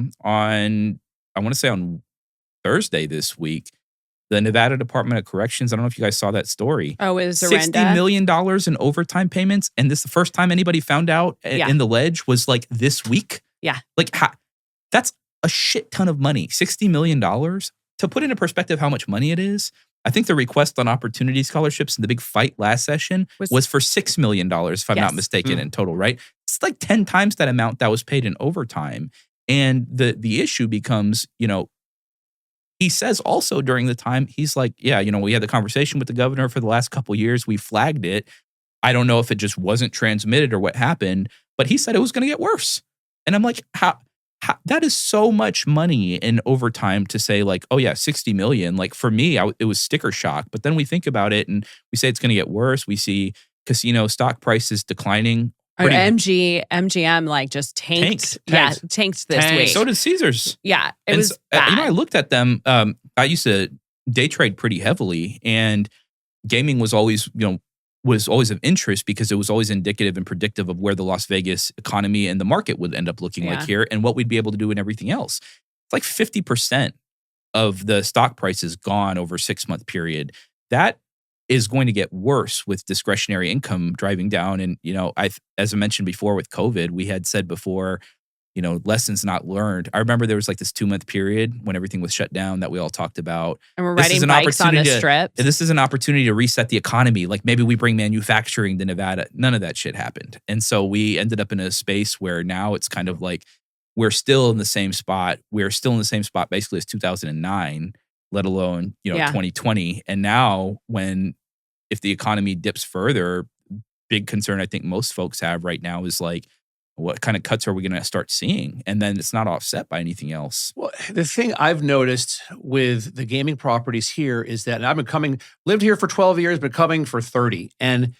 want to say on Thursday this week. the Nevada Department of Corrections, I don't know if you guys saw that story. Oh, is $60 million in overtime payments. And this the first time anybody found out in the ledge was like this week. Yeah. Like that's a shit ton of money. $60 million. To put into perspective how much money it is, I think the request on opportunity scholarships in the big fight last session was for $6 million, if I'm not mistaken, in total, right? It's like 10 times that amount that was paid in overtime. And the issue becomes, he says also during the time, he's like, we had the conversation with the governor for the last couple of years. We flagged it. I don't know if it just wasn't transmitted or what happened, but he said it was going to get worse. And I'm like, how that is so much money in overtime to say like, oh yeah, 60 million. Like for me, it was sticker shock. But then we think about it and we say it's going to get worse. We see casino stock prices declining. Or MGM like just tanked. Tanked this week. So did Caesars. Yeah, it was bad. I looked at them. I used to day trade pretty heavily, and gaming was always, of interest because it was always indicative and predictive of where the Las Vegas economy and the market would end up looking like here and what we'd be able to do and everything else. It's like 50% of the stock prices gone over a 6-month period. That is going to get worse with discretionary income driving down. And, as I mentioned before with COVID, we had said before, lessons not learned. I remember there was like this 2-month period when everything was shut down that we all talked about. And we're riding bikes on the strip. This is an opportunity to reset the economy. Like maybe we bring manufacturing to Nevada. None of that shit happened. And so we ended up in a space where now it's kind of like we're still in the same spot. We're still in the same spot basically as 2009, let alone, 2020. And now if the economy dips further, big concern I think most folks have right now is like, what kind of cuts are we going to start seeing? And then it's not offset by anything else. Well, the thing I've noticed with the gaming properties here is that and I've lived here for 12 years, but coming for 30. And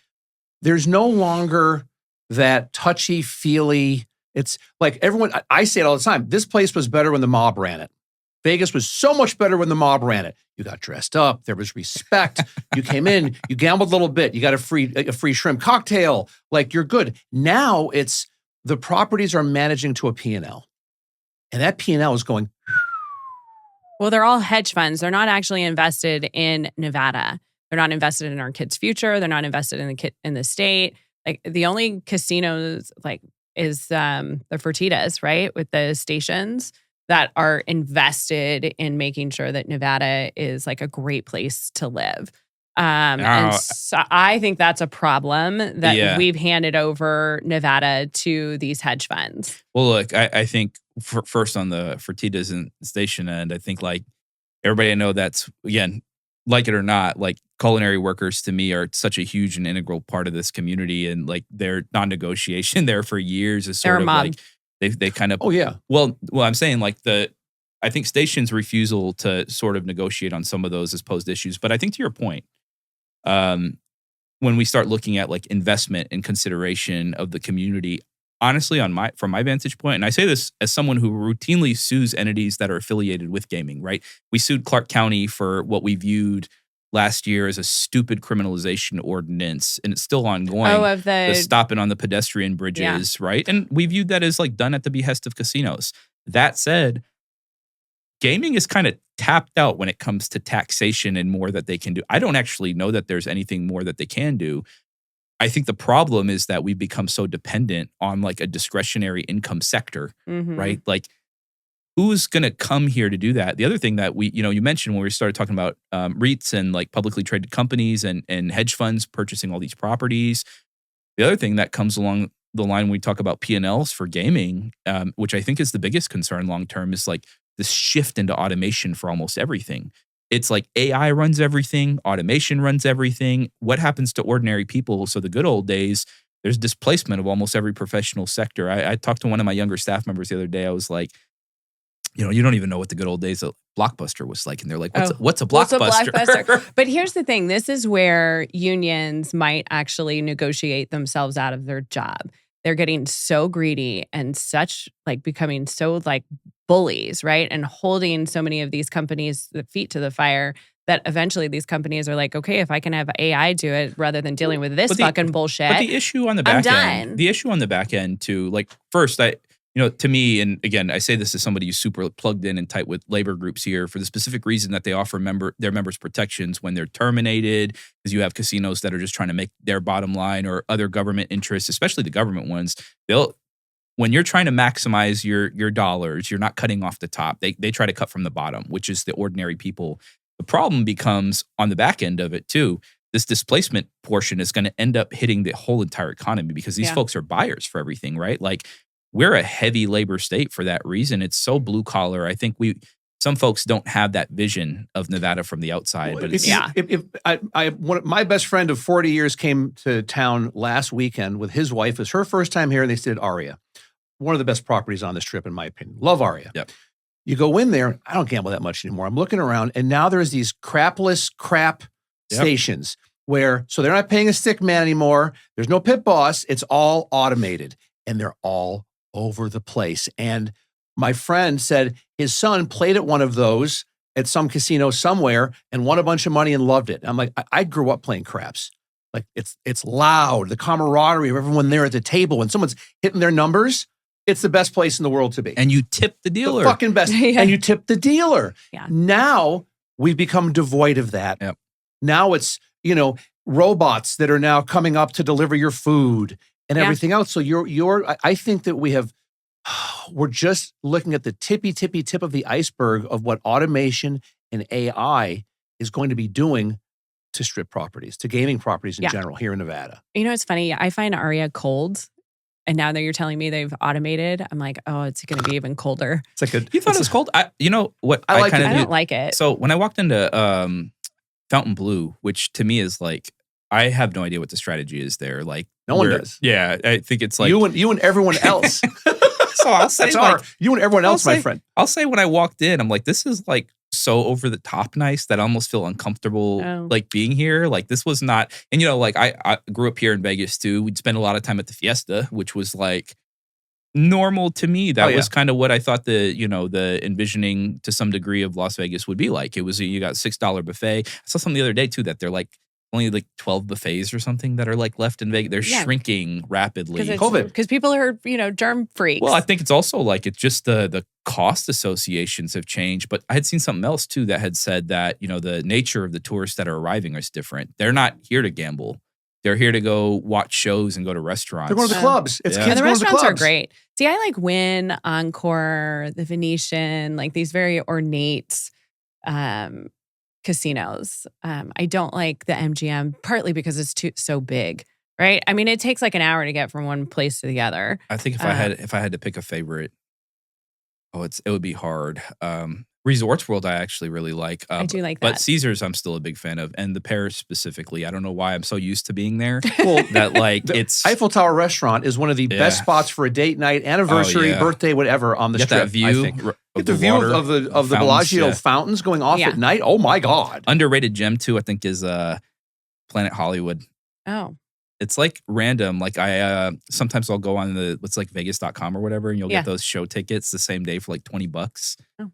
there's no longer that touchy-feely, it's like everyone, I say it all the time, this place was better when the mob ran it. Vegas was so much better when the mob ran it. You got dressed up. There was respect. You came in, you gambled a little bit. You got a free shrimp cocktail. Like you're good. Now it's the properties are managing to a P&L. And that P&L is going. Well, they're all hedge funds. They're not actually invested in Nevada. They're not invested in our kids' future. They're not invested in the state. Like the only casinos is the Fertitas, right? With the stations that are invested in making sure that Nevada is like a great place to live. And so I think that's a problem that we've handed over Nevada to these hedge funds. Well, look, I think first on the Fertitas and station end, I think like everybody I know that's, again, like it or not, like culinary workers to me are such a huge and integral part of this community. And like their non-negotiation there for years is sort of like, they kind of, well, I'm saying like I think station's refusal to sort of negotiate on some of those has posed issues. But I think to your point, when we start looking at like investment and consideration of the community, honestly, from my vantage point, and I say this as someone who routinely sues entities that are affiliated with gaming, right? We sued Clark County for what we viewed last year as a stupid criminalization ordinance, and it's still ongoing. Of the stopping on the pedestrian bridges, right? And we viewed that as like done at the behest of casinos. That said, gaming is kind of tapped out when it comes to taxation and more that they can do. I don't actually know that there's anything more that they can do. I think the problem is that we've become so dependent on like a discretionary income sector, right? Like who's going to come here to do that? The other thing that you mentioned when we started talking about REITs and like publicly traded companies and hedge funds purchasing all these properties. The other thing that comes along the line when we talk about P&Ls for gaming, which I think is the biggest concern long-term, is like this shift into automation for almost everything. It's like AI runs everything, automation runs everything. What happens to ordinary people? So the good old days, there's displacement of almost every professional sector. I talked to one of my younger staff members the other day. I was like, you don't even know what the good old days of Blockbuster was like. And they're like, what's a Blockbuster? But here's the thing. This is where unions might actually negotiate themselves out of their job. They're getting so greedy and such like becoming so like bullies, right? And holding so many of these companies' feet to the fire that eventually these companies are like, okay, if I can have AI do it rather than dealing with this fucking bullshit. But the issue on the back end, too, like first, to me, and again, I say this as somebody who's super plugged in and tight with labor groups here for the specific reason that they offer their members protections when they're terminated, because you have casinos that are just trying to make their bottom line, or other government interests, especially the government ones. When you're trying to maximize your dollars, you're not cutting off the top. They try to cut from the bottom, which is the ordinary people. The problem becomes on the back end of it too. This displacement portion is going to end up hitting the whole entire economy because these folks are buyers for everything, right? Like, we're a heavy labor state for that reason. It's so blue collar. I think some folks don't have that vision of Nevada from the outside. But my best friend of 40 years came to town last weekend with his wife. It was her first time here, and they stayed at Aria. One of the best properties on this trip, in my opinion. Love Aria. Yep. You go in there, I don't gamble that much anymore. I'm looking around, and now there's these crap stations where, so they're not paying a stick man anymore. There's no pit boss. It's all automated, and they're all over the place. And my friend said his son played at one of those at some casino somewhere and won a bunch of money and loved it. I'm like, I grew up playing craps. Like, it's loud, the camaraderie of everyone there at the table. When someone's hitting their numbers, it's the best place in the world to be. And you tip the dealer. The fucking best. And you tip the dealer. Yeah. Now we've become devoid of that. Yep. Now it's, robots that are now coming up to deliver your food and everything else. So I think that we're just looking at the tippy tip of the iceberg of what automation and AI is going to be doing to strip properties, to gaming properties in general here in Nevada. It's funny. I find Aria cold. And now that you're telling me they've automated, I'm like, oh, it's going to be even colder. It's like you thought it was cold? I don't like it. So when I walked into Fountain Blue, which to me is like, I have no idea what the strategy is there. Like, no one does. Yeah, I think it's like you and everyone else. So I'll say you and everyone else, my friend. I'll say when I walked in, I'm like, this is like so over the top nice that I almost feel uncomfortable like being here. Like, this was not, and like I grew up here in Vegas too. We'd spend a lot of time at the Fiesta, which was like normal to me. That was kind of what I thought the envisioning to some degree of Las Vegas would be like. It was you got $6 buffet. I saw something the other day too that they're like only like 12 buffets or something that are like left in Vegas. They're shrinking rapidly. COVID. Because people are, germ freaks. Well, I think it's also like it's just the cost associations have changed. But I had seen something else too that had said that, the nature of the tourists that are arriving is different. They're not here to gamble. They're here to go watch shows and go to restaurants. They're going to the clubs. It's kids the going to the restaurants clubs. are great. See, I like Wynn, Encore, the Venetian, like these very ornate casinos. I don't like the MGM, partly because it's so big, right? I mean, it takes like an hour to get from one place to the other. I think if I had to pick a favorite, it would be hard. Resorts World, I actually really like. I do like that. But Caesars, I'm still a big fan of, and the Paris specifically. I don't know why I'm so used to being there. Well, it's Eiffel Tower restaurant is one of the best spots for a date night, anniversary, birthday, whatever on the strip. That view, I think. Get the view of the Bellagio fountains going off at night. Oh my God! Underrated gem too, I think, is Planet Hollywood. Oh. It's like random. Like I sometimes I'll go on what's like Vegas.com or whatever, and you'll get those show tickets the same day for like $20. Oh.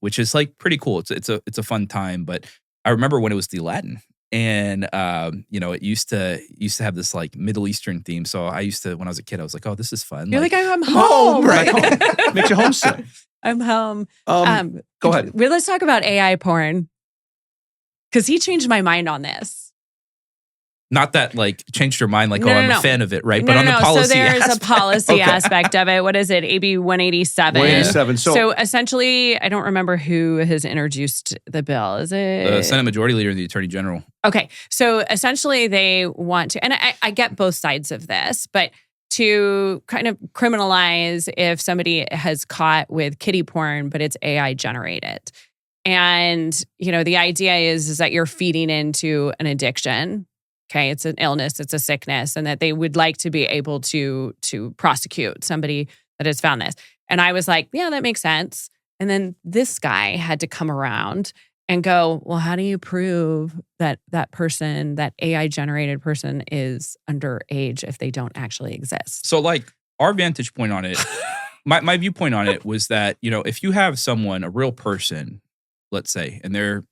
Which is like pretty cool. It's a fun time. But I remember when it was the Aladdin, and it used to have this like Middle Eastern theme. So I used to, when I was a kid, I was like, oh, this is fun. You're like I'm home. Right? Makes you homesick. I'm home. Go ahead. Let's talk about AI porn, because he changed my mind on this. Not that like changed your mind, like, I'm a fan of it, right? But on the So policy there's aspect. a policy aspect of it. What is it? AB 187. 187. So essentially, I don't remember who has introduced the bill. Is it The Senate Majority Leader and the Attorney General? Okay. So essentially, they want to, and I get both sides of this, but to kind of criminalize if somebody has caught with kiddie porn, but it's AI generated. And, the idea is that you're feeding into an addiction. Okay, it's an illness, it's a sickness, and that they would like to be able to prosecute somebody that has found this. And I was like, yeah, that makes sense. And then this guy had to come around and go, well, how do you prove that that person, that AI-generated person is underage if they don't actually exist? So like our vantage point on it, my viewpoint on it was that, if you have someone, a real person, let's say, and they're,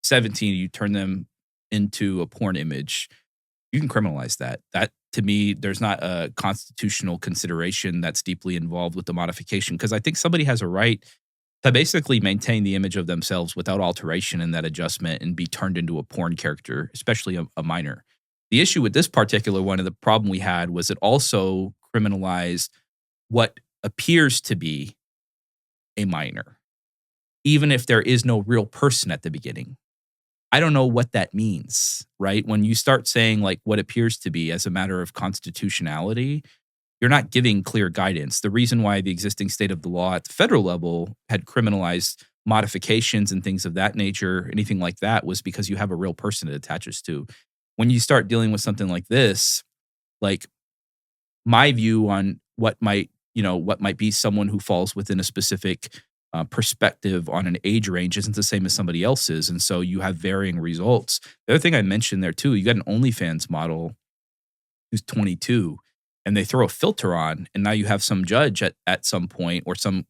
17, you turn them into a porn image, you can criminalize that. That, to me, there's not a constitutional consideration that's deeply involved with the modification, because I think somebody has a right to basically maintain the image of themselves without alteration in that adjustment and be turned into a porn character, especially a minor. The issue with this particular one, and the problem we had, was it also criminalized what appears to be a minor, even if there is no real person at the beginning. I don't know what that means, right? When you start saying like what appears to be as a matter of constitutionality, you're not giving clear guidance. The reason why the existing state of the law at the federal level had criminalized modifications and things of that nature, anything like that, was because you have a real person it attaches to. When you start dealing with something like this, like my view on what might be someone who falls within a specific perspective on an age range isn't the same as somebody else's. And so you have varying results. The other thing I mentioned there too, you got an OnlyFans model who's 22 and they throw a filter on, and now you have some judge at some point, or some,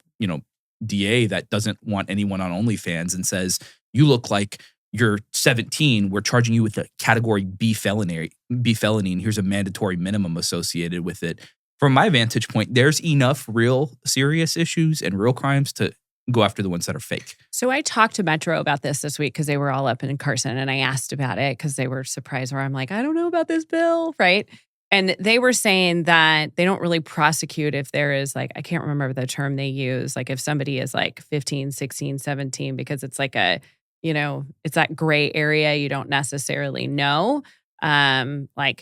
DA that doesn't want anyone on OnlyFans and says, you look like you're 17, we're charging you with a category B felony, and here's a mandatory minimum associated with it. From my vantage point, there's enough real serious issues and real crimes to go after the ones that are fake. So I talked to Metro about this week because they were all up in Carson, and I asked about it because they were surprised, where I'm like, I don't know about this bill, right? And they were saying that they don't really prosecute if there is like, I can't remember the term they use, like if somebody is like 15, 16, 17, because it's like it's that gray area you don't necessarily know. My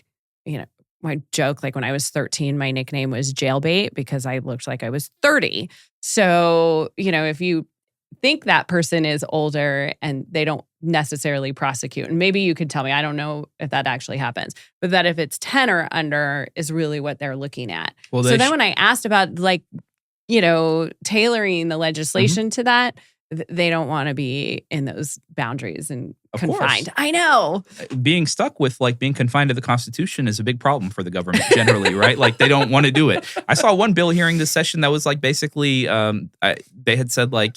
joke, like when I was 13, my nickname was jailbait because I looked like I was 30. So, if you think that person is older and they don't necessarily prosecute, and maybe you could tell me, I don't know if that actually happens, but that if it's 10 or under is really what they're looking at. Well, so then when I asked about tailoring the legislation to that, they don't want to be in those boundaries and confined. Course. I know. Being stuck with being confined to the Constitution is a big problem for the government generally, right? Like they don't want to do it. I saw one bill hearing this session that was basically they had said I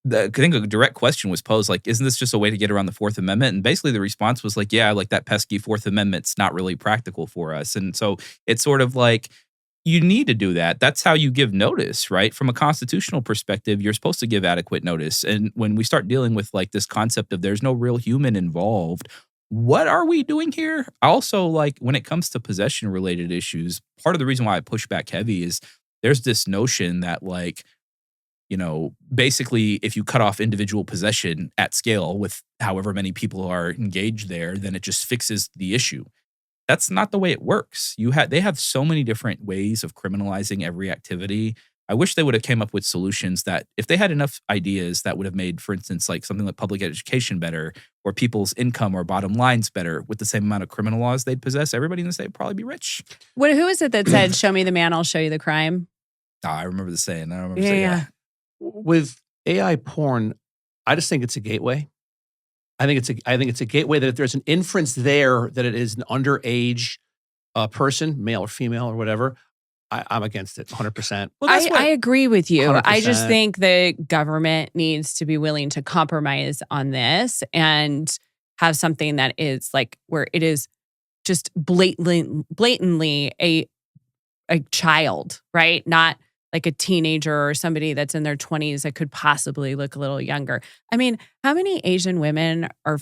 think a direct question was posed, isn't this just a way to get around the Fourth Amendment? And basically the response was yeah, that pesky Fourth Amendment's not really practical for us. And so it's sort of you need to do that. That's how you give notice, right? From a constitutional perspective, you're supposed to give adequate notice. And when we start dealing with this concept of there's no real human involved, what are we doing here? Also, when it comes to possession related issues, part of the reason why I push back heavy is there's this notion that basically if you cut off individual possession at scale with however many people are engaged there, then it just fixes the issue. That's not the way it works. They have so many different ways of criminalizing every activity. I wish they would have came up with solutions that, if they had enough ideas, that would have made, for instance, something like public education better, or people's income or bottom lines better with the same amount of criminal laws they'd possess. Everybody in the state would probably be rich. Who is it that said, show me the man, I'll show you the crime? I remember the saying. I don't remember saying that. With AI porn, I just think it's a gateway. I think it's a gateway that if there's an inference there that it is an underage person, male or female or whatever, I'm against it 100%. Well, I agree with you. 100%. I just think the government needs to be willing to compromise on this and have something that is where it is just blatantly a child, right? Not like a teenager or somebody that's in their 20s that could possibly look a little younger. I mean, how many Asian women are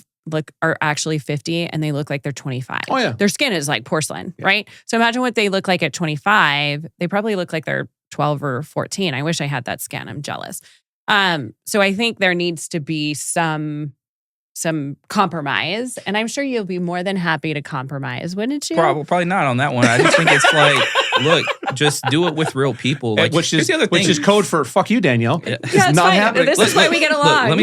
actually 50 and they look like they're 25? Oh, yeah. Their skin is like porcelain, right? So imagine what they look like at 25. They probably look like they're 12 or 14. I wish I had that skin. I'm jealous. So I think there needs to be some compromise, and I'm sure you'll be more than happy to compromise, wouldn't you? Probably not on that one. I just think it's look, just do it with real people. Which is the other thing. Which is code for "fuck you, Danielle." Yeah, it's not happening. This is why we get along. Let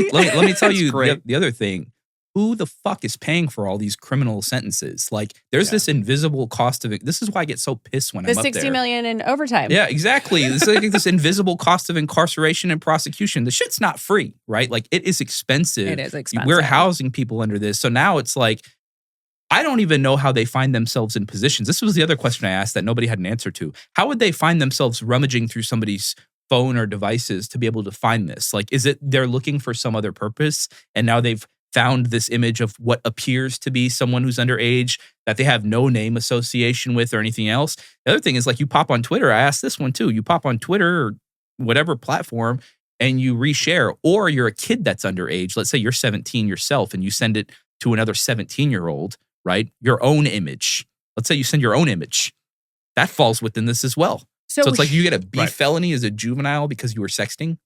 me tell you the other thing. Who the fuck is paying for all these criminal sentences? There's this invisible cost of it. This is why I get so pissed when I'm up there. The $60 million in overtime. Yeah, exactly. This is this invisible cost of incarceration and prosecution. The shit's not free, right? It is expensive. It is expensive. We're housing people under this. So now it's I don't even know how they find themselves in positions. This was the other question I asked that nobody had an answer to. How would they find themselves rummaging through somebody's phone or devices to be able to find this? Is it they're looking for some other purpose and now they've found this image of what appears to be someone who's underage that they have no name association with or anything else. The other thing is like you pop on Twitter. I asked this one too. You pop on Twitter or whatever platform and you reshare, or you're a kid that's underage. Let's say you're 17 yourself and you send it to another 17-year-old, right? Your own image. Let's say you send your own image. That falls within this as well. So it's like you get a B felony as a juvenile because you were sexting.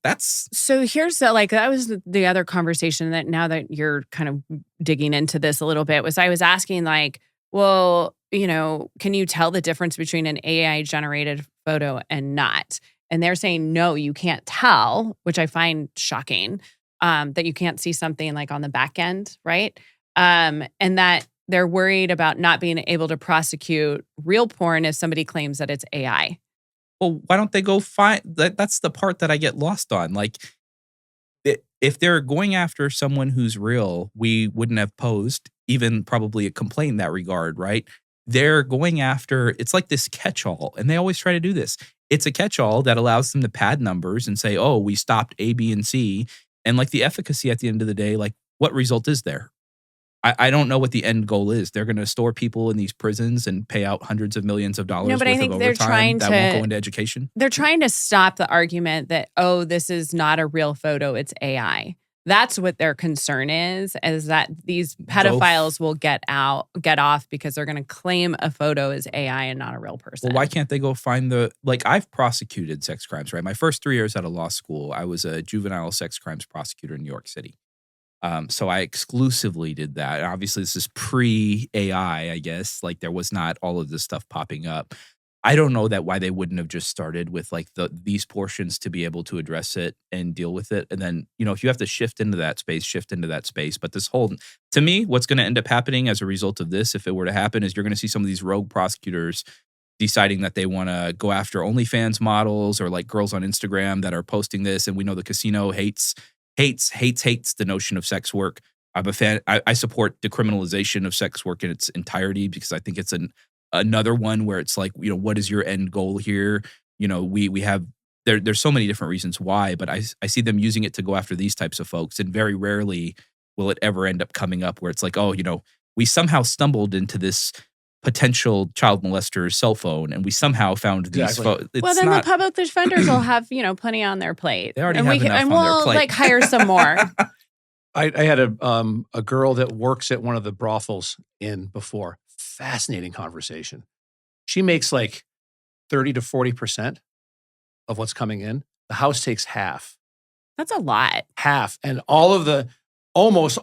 So here's that was the other conversation that now that you're kind of digging into this a little bit was I was asking like, well, can you tell the difference between an AI generated photo and not? And they're saying, no, you can't tell, which I find shocking, that you can't see something like on the back end, right? And that they're worried about not being able to prosecute real porn if somebody claims that it's AI. Well, why don't they go find that? That's the part that I get lost on. Like, if they're going after someone who's real, we wouldn't have posed even probably a complaint in that regard, right? They're going after, it's like this catch-all, and they always try to do this. It's a catch-all that allows them to pad numbers and say, oh, we stopped A, B, and C. And like the efficacy at the end of the day, like what result is there? I don't know what the end goal is. They're going to store people in these prisons and pay out hundreds of millions of dollars worth of overtime that won't go into education. They're trying to stop the argument that, oh, this is not a real photo, it's AI. That's what their concern is that these pedophiles will get off because they're going to claim a photo is AI and not a real person. Well, why can't they go find I've prosecuted sex crimes, right? My first 3 years out of law school, I was a juvenile sex crimes prosecutor in New York City. So I exclusively did that. Obviously, this is pre-AI, I guess. Like there was not all of this stuff popping up. I don't know why they wouldn't have just started with like these portions to be able to address it and deal with it. And then, if you have to shift into that space. But to me, what's going to end up happening as a result of this, if it were to happen, is you're going to see some of these rogue prosecutors deciding that they want to go after OnlyFans models or like girls on Instagram that are posting this. And we know the casino hates the notion of sex work. I'm a fan. I support decriminalization of sex work in its entirety because I think it's another one where it's like, what is your end goal here? We have there's so many different reasons why, but I see them using it to go after these types of folks, and very rarely will it ever end up coming up where it's like, oh, we somehow stumbled into this potential child molester's cell phone, and we somehow found these photos. Well, then the public defenders will have plenty on their plate. They already have enough on their plate. Like hire some more. I had a girl that works at one of the brothels before. Fascinating conversation. She makes like 30 to 40% of what's coming in. The house takes half. That's a lot. Half, and almost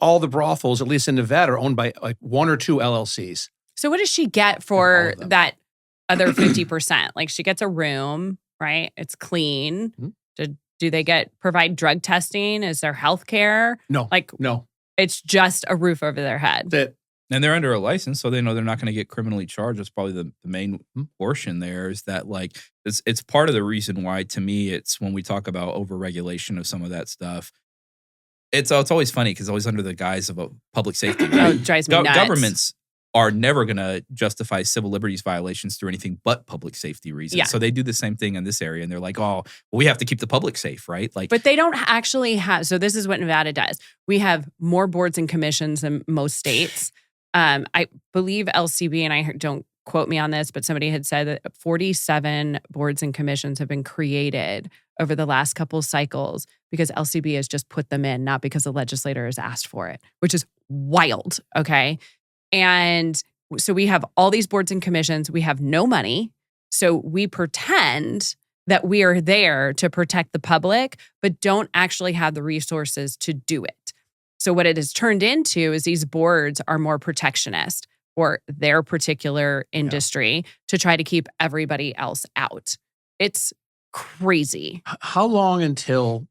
all the brothels, at least in Nevada, are owned by like one or two LLCs. So what does she get for that other 50%? Like she gets a room, right? It's clean. Mm-hmm. Do they provide drug testing? Is there health care? No. No. It's just a roof over their head. That's it. And they're under a license, so they know they're not going to get criminally charged. That's probably the main portion there is that like it's part of the reason why, to me, it's when we talk about overregulation of some of that stuff. It's always funny because it's always under the guise of a public safety. Right? Oh, it drives me nuts. Governments are never going to justify civil liberties violations through anything but public safety reasons. Yeah. So they do the same thing in this area, and they're like, oh, well, we have to keep the public safe, right? Like, but they don't actually have. So this is what Nevada does. We have more boards and commissions than most states. I believe LCB, and I don't quote me on this, but somebody had said that 47 boards and commissions have been created over the last couple cycles because LCB has just put them in, not because the legislator has asked for it, which is wild, okay? And so we have all these boards and commissions. We have no money. So we pretend that we are there to protect the public, but don't actually have the resources to do it. So what it has turned into is these boards are more protectionist for their particular industry to try to keep everybody else out. It's crazy. How long until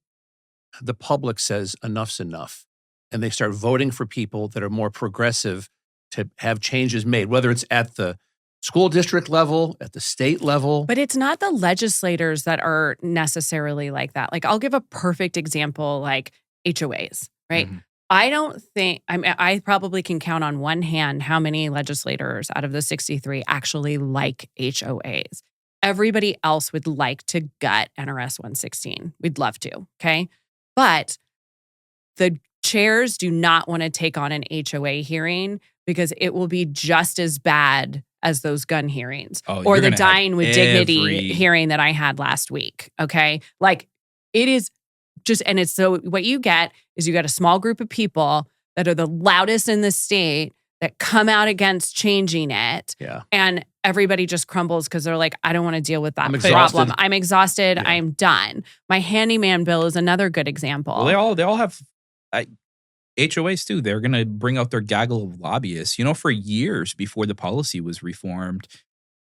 the public says enough's enough and they start voting for people that are more progressive to have changes made, whether it's at the school district level, at the state level? But it's not the legislators that are necessarily like that. Like I'll give a perfect example, like HOAs, right? Mm-hmm. I don't think, I probably can count on one hand how many legislators out of the 63 actually like HOAs. Everybody else would like to gut NRS 116. We'd love to, okay? But the chairs do not want to take on an HOA hearing because it will be just as bad as those gun hearings or the dying with dignity hearing that I had last week. Okay. Like it is just, and it's so what you get is you got a small group of people that are the loudest in the state that come out against changing it. Yeah. And everybody just crumbles because they're like, I don't want to deal with that I'm problem. exhausted. I'm exhausted. Yeah. I'm done. My handyman bill is another good example. Well, they all have HOAs too. They're going to bring out their gaggle of lobbyists. For years before the policy was reformed,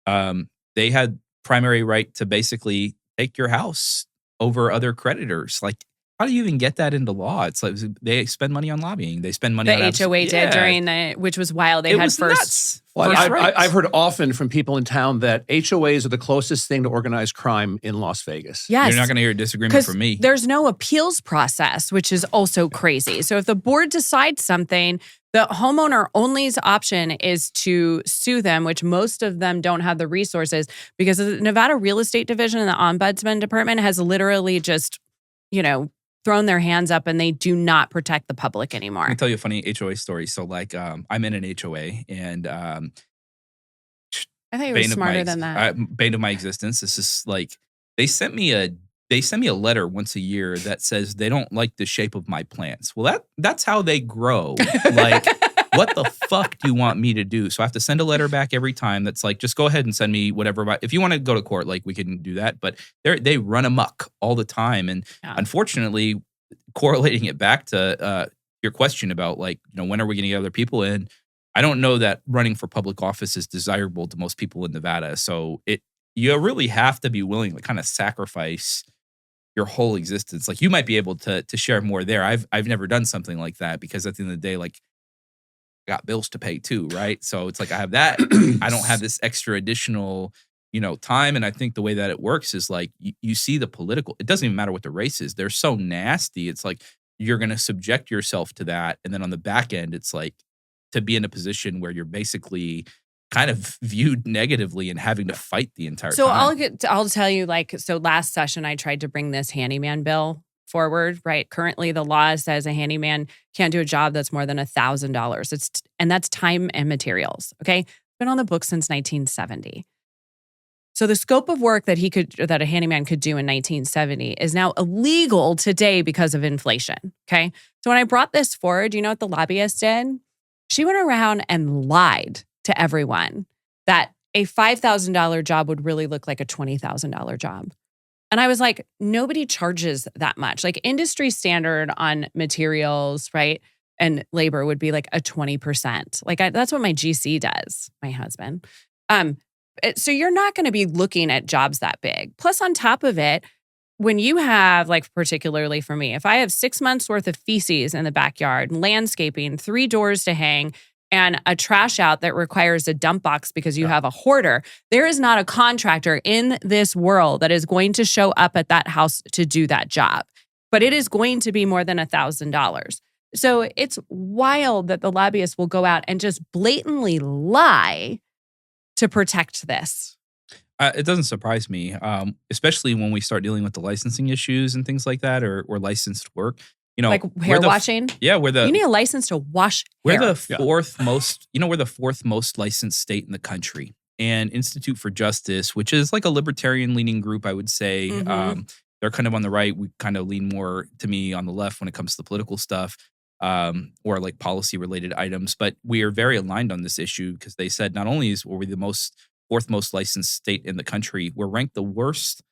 they had primary right to basically take your house over other creditors. Like, how do you even get that into law? It's like they spend money on lobbying. They spend money on the HOA did during which was wild. They it had was first. nuts. Well, First rights. I've heard often from people in town that HOAs are the closest thing to organized crime in Las Vegas. Yes. You're not going to hear a disagreement from me. There's no appeals process, which is also crazy. So if the board decides something, the homeowner only's option is to sue them, which most of them don't have the resources because the Nevada Real Estate Division and the Ombudsman Department has literally just, thrown their hands up and they do not protect the public anymore. I'll tell you a funny HOA story. So like, I'm in an HOA and I thought you were smarter than that. Bane of my existence. This is like, they sent me a letter once a year that says they don't like the shape of my plants. Well, that's how they grow. Like, what the fuck do you want me to do? So I have to send a letter back every time that's like, just go ahead and send me whatever. If you want to go to court, like we can do that. But they run amok all the time. And unfortunately, correlating it back to your question about like, when are we going to get other people in? I don't know that running for public office is desirable to most people in Nevada. So you really have to be willing to kind of sacrifice your whole existence. Like you might be able to share more there. I've never done something like that because at the end of the day, like I got bills to pay too, right? So it's like I have that. I don't have this extra additional, time. And I think the way that it works is like you see the political, it doesn't even matter what the race is. They're so nasty. It's like you're going to subject yourself to that. And then on the back end, it's like to be in a position where you're basically kind of viewed negatively and having to fight the entire time. I'll tell you, so last session I tried to bring this handyman bill forward, right? Currently the law says a handyman can't do a job that's more than $1,000. And that's time and materials. Okay. Been on the books since 1970. So the scope of work that a handyman could do in 1970 is now illegal today because of inflation. Okay. So when I brought this forward, you know what the lobbyist did? She went around and lied to everyone that a $5,000 job would really look like a $20,000 job. And I was like, nobody charges that much. Like industry standard on materials, right? And labor would be like a 20%. Like that's what my GC does, my husband. So you're not going to be looking at jobs that big. Plus on top of it, when you have, like particularly for me, if I have 6 months worth of feces in the backyard, landscaping, 3 doors to hang, and a trash out that requires a dump box because you have a hoarder, there is not a contractor in this world that is going to show up at that house to do that job. But it is going to be more than $1,000. So it's wild that the lobbyists will go out and just blatantly lie to protect this. It doesn't surprise me, especially when we start dealing with the licensing issues and things like that, or licensed work. Like hair washing? Yeah, you need a license to wash hair. We're the fourth most, we're the fourth most licensed state in the country. And Institute for Justice, which is like a libertarian leaning group, I would say. Mm-hmm. They're kind of on the right. We kind of lean more to me on the left when it comes to the political stuff, or like policy related items. But we are very aligned on this issue because they said not only were we the fourth most licensed state in the country, we're ranked the worst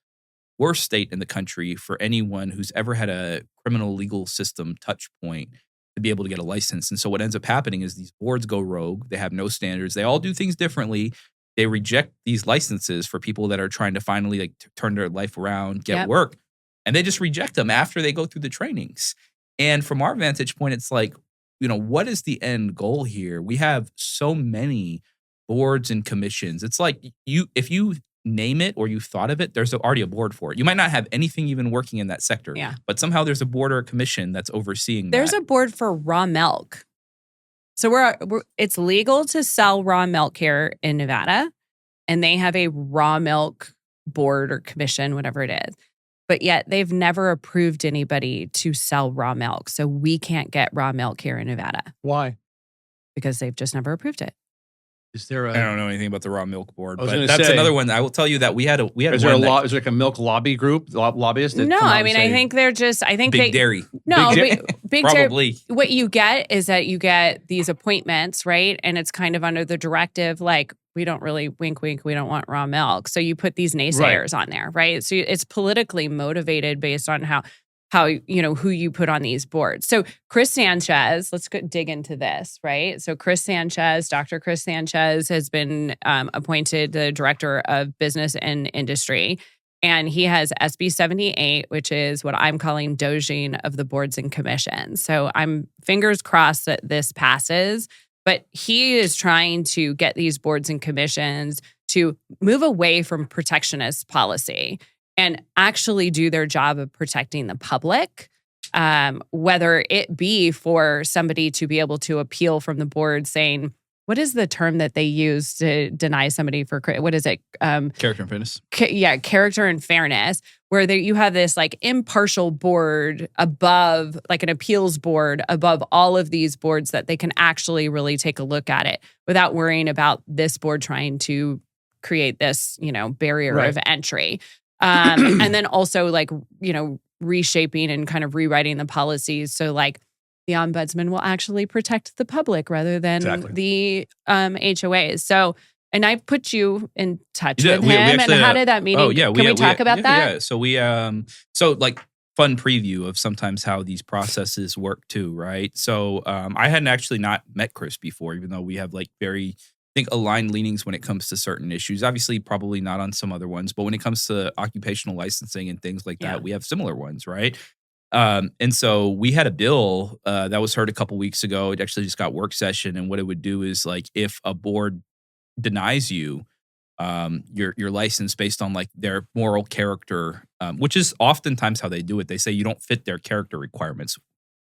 state in the country for anyone who's ever had a criminal legal system touch point to be able to get a license. And so what ends up happening is these boards go rogue. They have no standards. They all do things differently. They reject these licenses for people that are trying to finally turn their life around, get work. And they just reject them after they go through the trainings. And from our vantage point, it's like, what is the end goal here? We have so many boards and commissions. It's like if you name it or you thought of it, there's already a board for it. You might not have anything even working in that sector, but somehow there's a board or a commission that's overseeing There's a board for raw milk. So it's legal to sell raw milk here in Nevada, and they have a raw milk board or commission, whatever it is. but yet they've never approved anybody to sell raw milk. So we can't get raw milk here in Nevada Why? because they've just never approved it. Is there I don't know anything about the raw milk board, I was but gonna that's say- another one. I will tell you that we had Is there is there like a milk lobby group, lobbyist? that No, come out I and mean, say, I think they're just, I think big dairy. No, Big big dairy. Probably. What you get is that you get these appointments, right? And it's kind of under the directive, like, we don't really wink, wink, we don't want raw milk. So you put these naysayers on there, right? So it's politically motivated based on how who you put on these boards. So Chris Sanchez, let's dig into this, right? So Dr. Chris Sanchez has been appointed the director of business and industry. And he has SB 78, which is what I'm calling doging of the boards and commissions. So I'm fingers crossed that this passes. But he is trying to get these boards and commissions to move away from protectionist policy and actually do their job of protecting the public, whether it be for somebody to be able to appeal from the board saying, what is the term that they use to deny somebody for, what is it? Character and fairness. Character and fairness, where you have this like impartial board above, like an appeals board above all of these boards that they can actually really take a look at it without worrying about this board trying to create this, barrier of entry. And then also reshaping and kind of rewriting the policies. So like the ombudsman will actually protect the public rather than the HOAs. So, and I put you in touch with him. And how did that meeting? Can we talk about that? Yeah. So we, fun preview of sometimes how these processes work too, right? So I hadn't actually not met Chris before, even though we have like very, I think, aligned leanings when it comes to certain issues. Obviously, probably not on some other ones, but when it comes to occupational licensing and things like that, we have similar ones, right? And so we had a bill that was heard a couple weeks ago. It actually just got work session, and what it would do is like if a board denies you your license based on like their moral character, which is oftentimes how they do it. They say you don't fit their character requirements,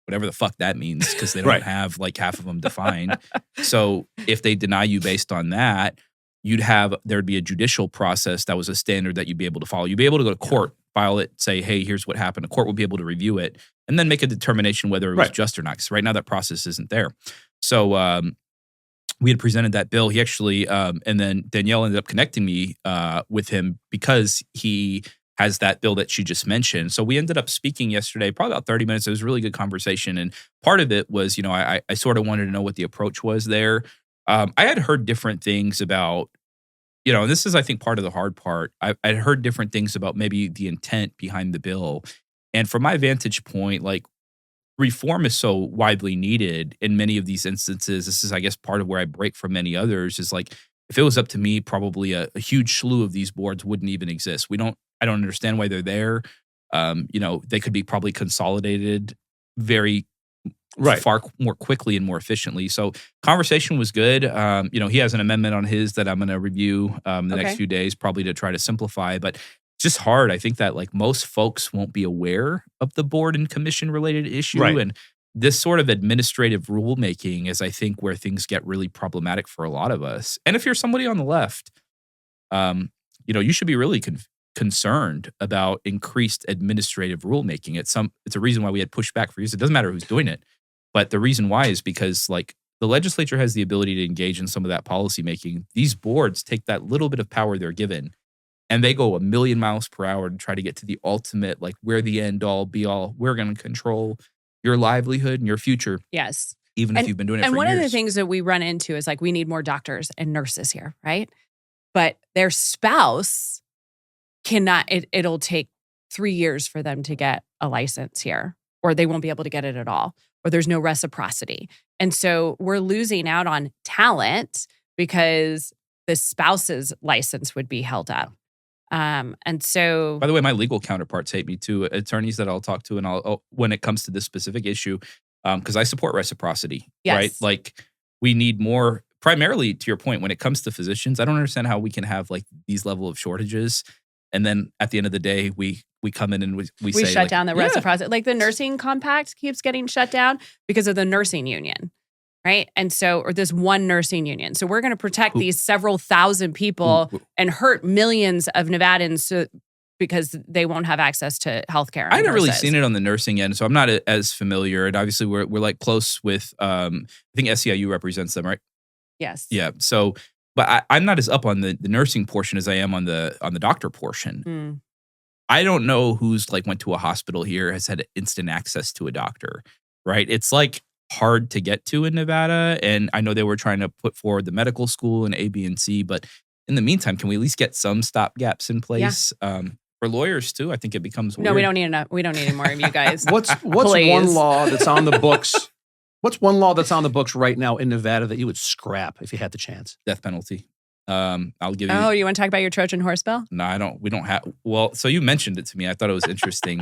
whatever the fuck that means, because they don't have like half of them defined. So if they deny you based on that, there'd be a judicial process that was a standard that you'd be able to follow. You'd be able to go to court, file it, say, hey, here's what happened. A court will be able to review it and then make a determination whether it was just or not. Because right now that process isn't there. So we had presented that bill. He actually, and then Danielle ended up connecting me with him because he has that bill that she just mentioned. So we ended up speaking yesterday, probably about 30 minutes. It was a really good conversation. And part of it was, I sort of wanted to know what the approach was there. I had heard different things about, and this is, I think, part of the hard part. I'd heard different things about maybe the intent behind the bill. And from my vantage point, like, reform is so widely needed in many of these instances. This is, I guess, part of where I break from many others is like, if it was up to me, probably a huge slew of these boards wouldn't even exist. I don't understand why they're there. They could be probably consolidated very far more quickly and more efficiently. So conversation was good. He has an amendment on his that I'm going to review the next few days, probably to try to simplify, but it's just hard. I think that like most folks won't be aware of the board and commission related issue. And this sort of administrative rulemaking is, I think, where things get really problematic for a lot of us. And if you're somebody on the left, you should be really concerned about increased administrative rulemaking. It's a reason why we had pushback for years. It doesn't matter who's doing it, but the reason why is because like the legislature has the ability to engage in some of that policy making. These boards take that little bit of power they're given, and they go a million miles per hour to try to get to the ultimate, like we're the end all be all. We're going to control your livelihood and your future. Yes. Even if you've been doing it for years. And one of the things that we run into is like, we need more doctors and nurses here, right? But their spouse cannot, it'll take 3 years for them to get a license here, or they won't be able to get it at all, or there's no reciprocity. And so we're losing out on talent because the spouse's license would be held up. And so, by the way, my legal counterparts hate me too. Attorneys that I'll talk to, and when it comes to this specific issue, because I support reciprocity, right? Like we need more. Primarily, to your point, when it comes to physicians, I don't understand how we can have like these level of shortages, and then at the end of the day, we come in and we say shut down the reciprocity. Like the nursing compact keeps getting shut down because of the nursing union. Right. And so, or this one nursing union. So we're going to protect these several thousand people and hurt millions of Nevadans because they won't have access to healthcare. I haven't really seen it on the nursing end, so I'm not as familiar. And obviously, we're like close with. I think SEIU represents them, right? Yes. Yeah. So, but I'm not as up on the nursing portion as I am on the doctor portion. Mm. I don't know who's like went to a hospital here, has had instant access to a doctor, right? It's like hard to get to in Nevada. And I know they were trying to put forward the medical school and A, B, and C, but in the meantime, can we at least get some stopgaps in place? For lawyers too, I think it becomes weird. No, we don't need enough. We don't need any more of you guys. What's Please. one law that's on the books? What's one law that's on the books right now in Nevada that you would scrap if you had the chance? Death penalty. I'll give you. Oh, you want to talk about your Trojan horse bill? No, I don't. We don't have. Well, so you mentioned it to me. I thought it was interesting,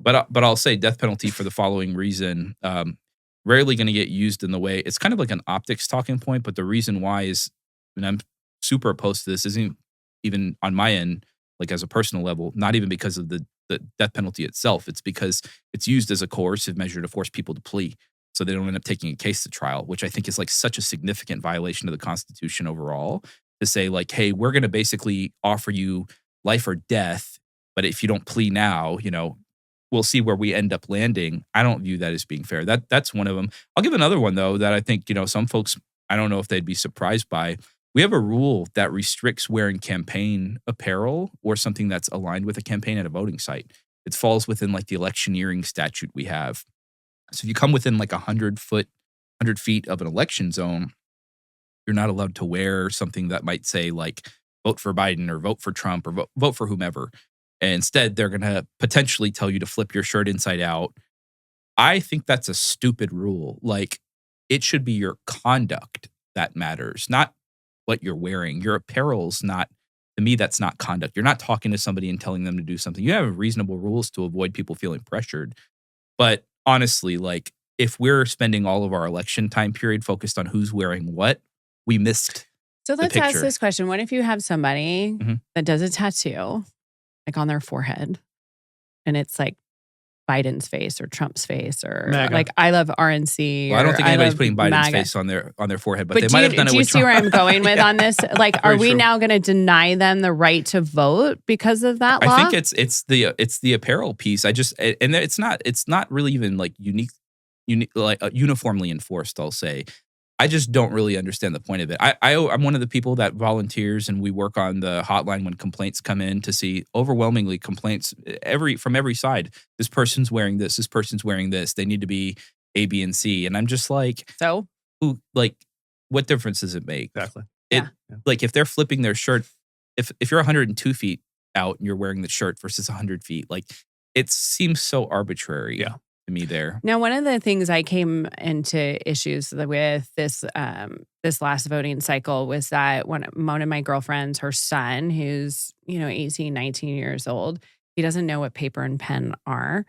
but I'll say death penalty for the following reason. Rarely going to get used in the way. It's kind of like an optics talking point, but the reason why is, and I'm super opposed to this, isn't even on my end, like as a personal level, not even because of the death penalty itself. It's because it's used as a coercive measure to force people to plea, so they don't end up taking a case to trial, which I think is like such a significant violation of the Constitution overall. To say like, hey, we're going to basically offer you life or death, but if you don't plea now, we'll see where we end up landing. I don't view that as being fair. That's one of them. I'll give another one though that I think some folks, I don't know if they'd be surprised by. We have a rule that restricts wearing campaign apparel or something that's aligned with a campaign at a voting site. It falls within like the electioneering statute we have. So if you come within like 100 feet of an election zone, you're not allowed to wear something that might say like vote for Biden or vote for Trump or vote for whomever. And instead, they're going to potentially tell you to flip your shirt inside out. I think that's a stupid rule. Like, it should be your conduct that matters, not what you're wearing. Your apparel's not, to me, that's not conduct. You're not talking to somebody and telling them to do something. You have reasonable rules to avoid people feeling pressured. But honestly, like, if we're spending all of our election time period focused on who's wearing what, we missed. So let's the ask picture. this question. What if you have somebody Mhm. that does a tattoo, like on their forehead, and it's like Biden's face or Trump's face or MAGA. like I love RNC? Well, I don't or think anybody's love putting Biden's MAGA. face on their forehead, but But they do might you, have done it do you with see where Trump. I'm going with on this? Like, are Very we true. now going to deny them the right to vote because of that law? I think it's the apparel piece. And it's not really even like uniformly enforced, I'll say. I just don't really understand the point of it. I'm one of the people that volunteers and we work on the hotline when complaints come in to see overwhelmingly complaints from every side. This person's wearing this. This person's wearing this. They need to be A, B, and C. And I'm just like, so. What difference does it make? Exactly. Like if they're flipping their shirt, if you're 102 feet out and you're wearing the shirt versus 100 feet, like it seems so arbitrary. Yeah. To me there. Now, one of the things I came into issues with this last voting cycle was that one of my girlfriends, her son, who's 18, 19 years old, he doesn't know what paper and pen are.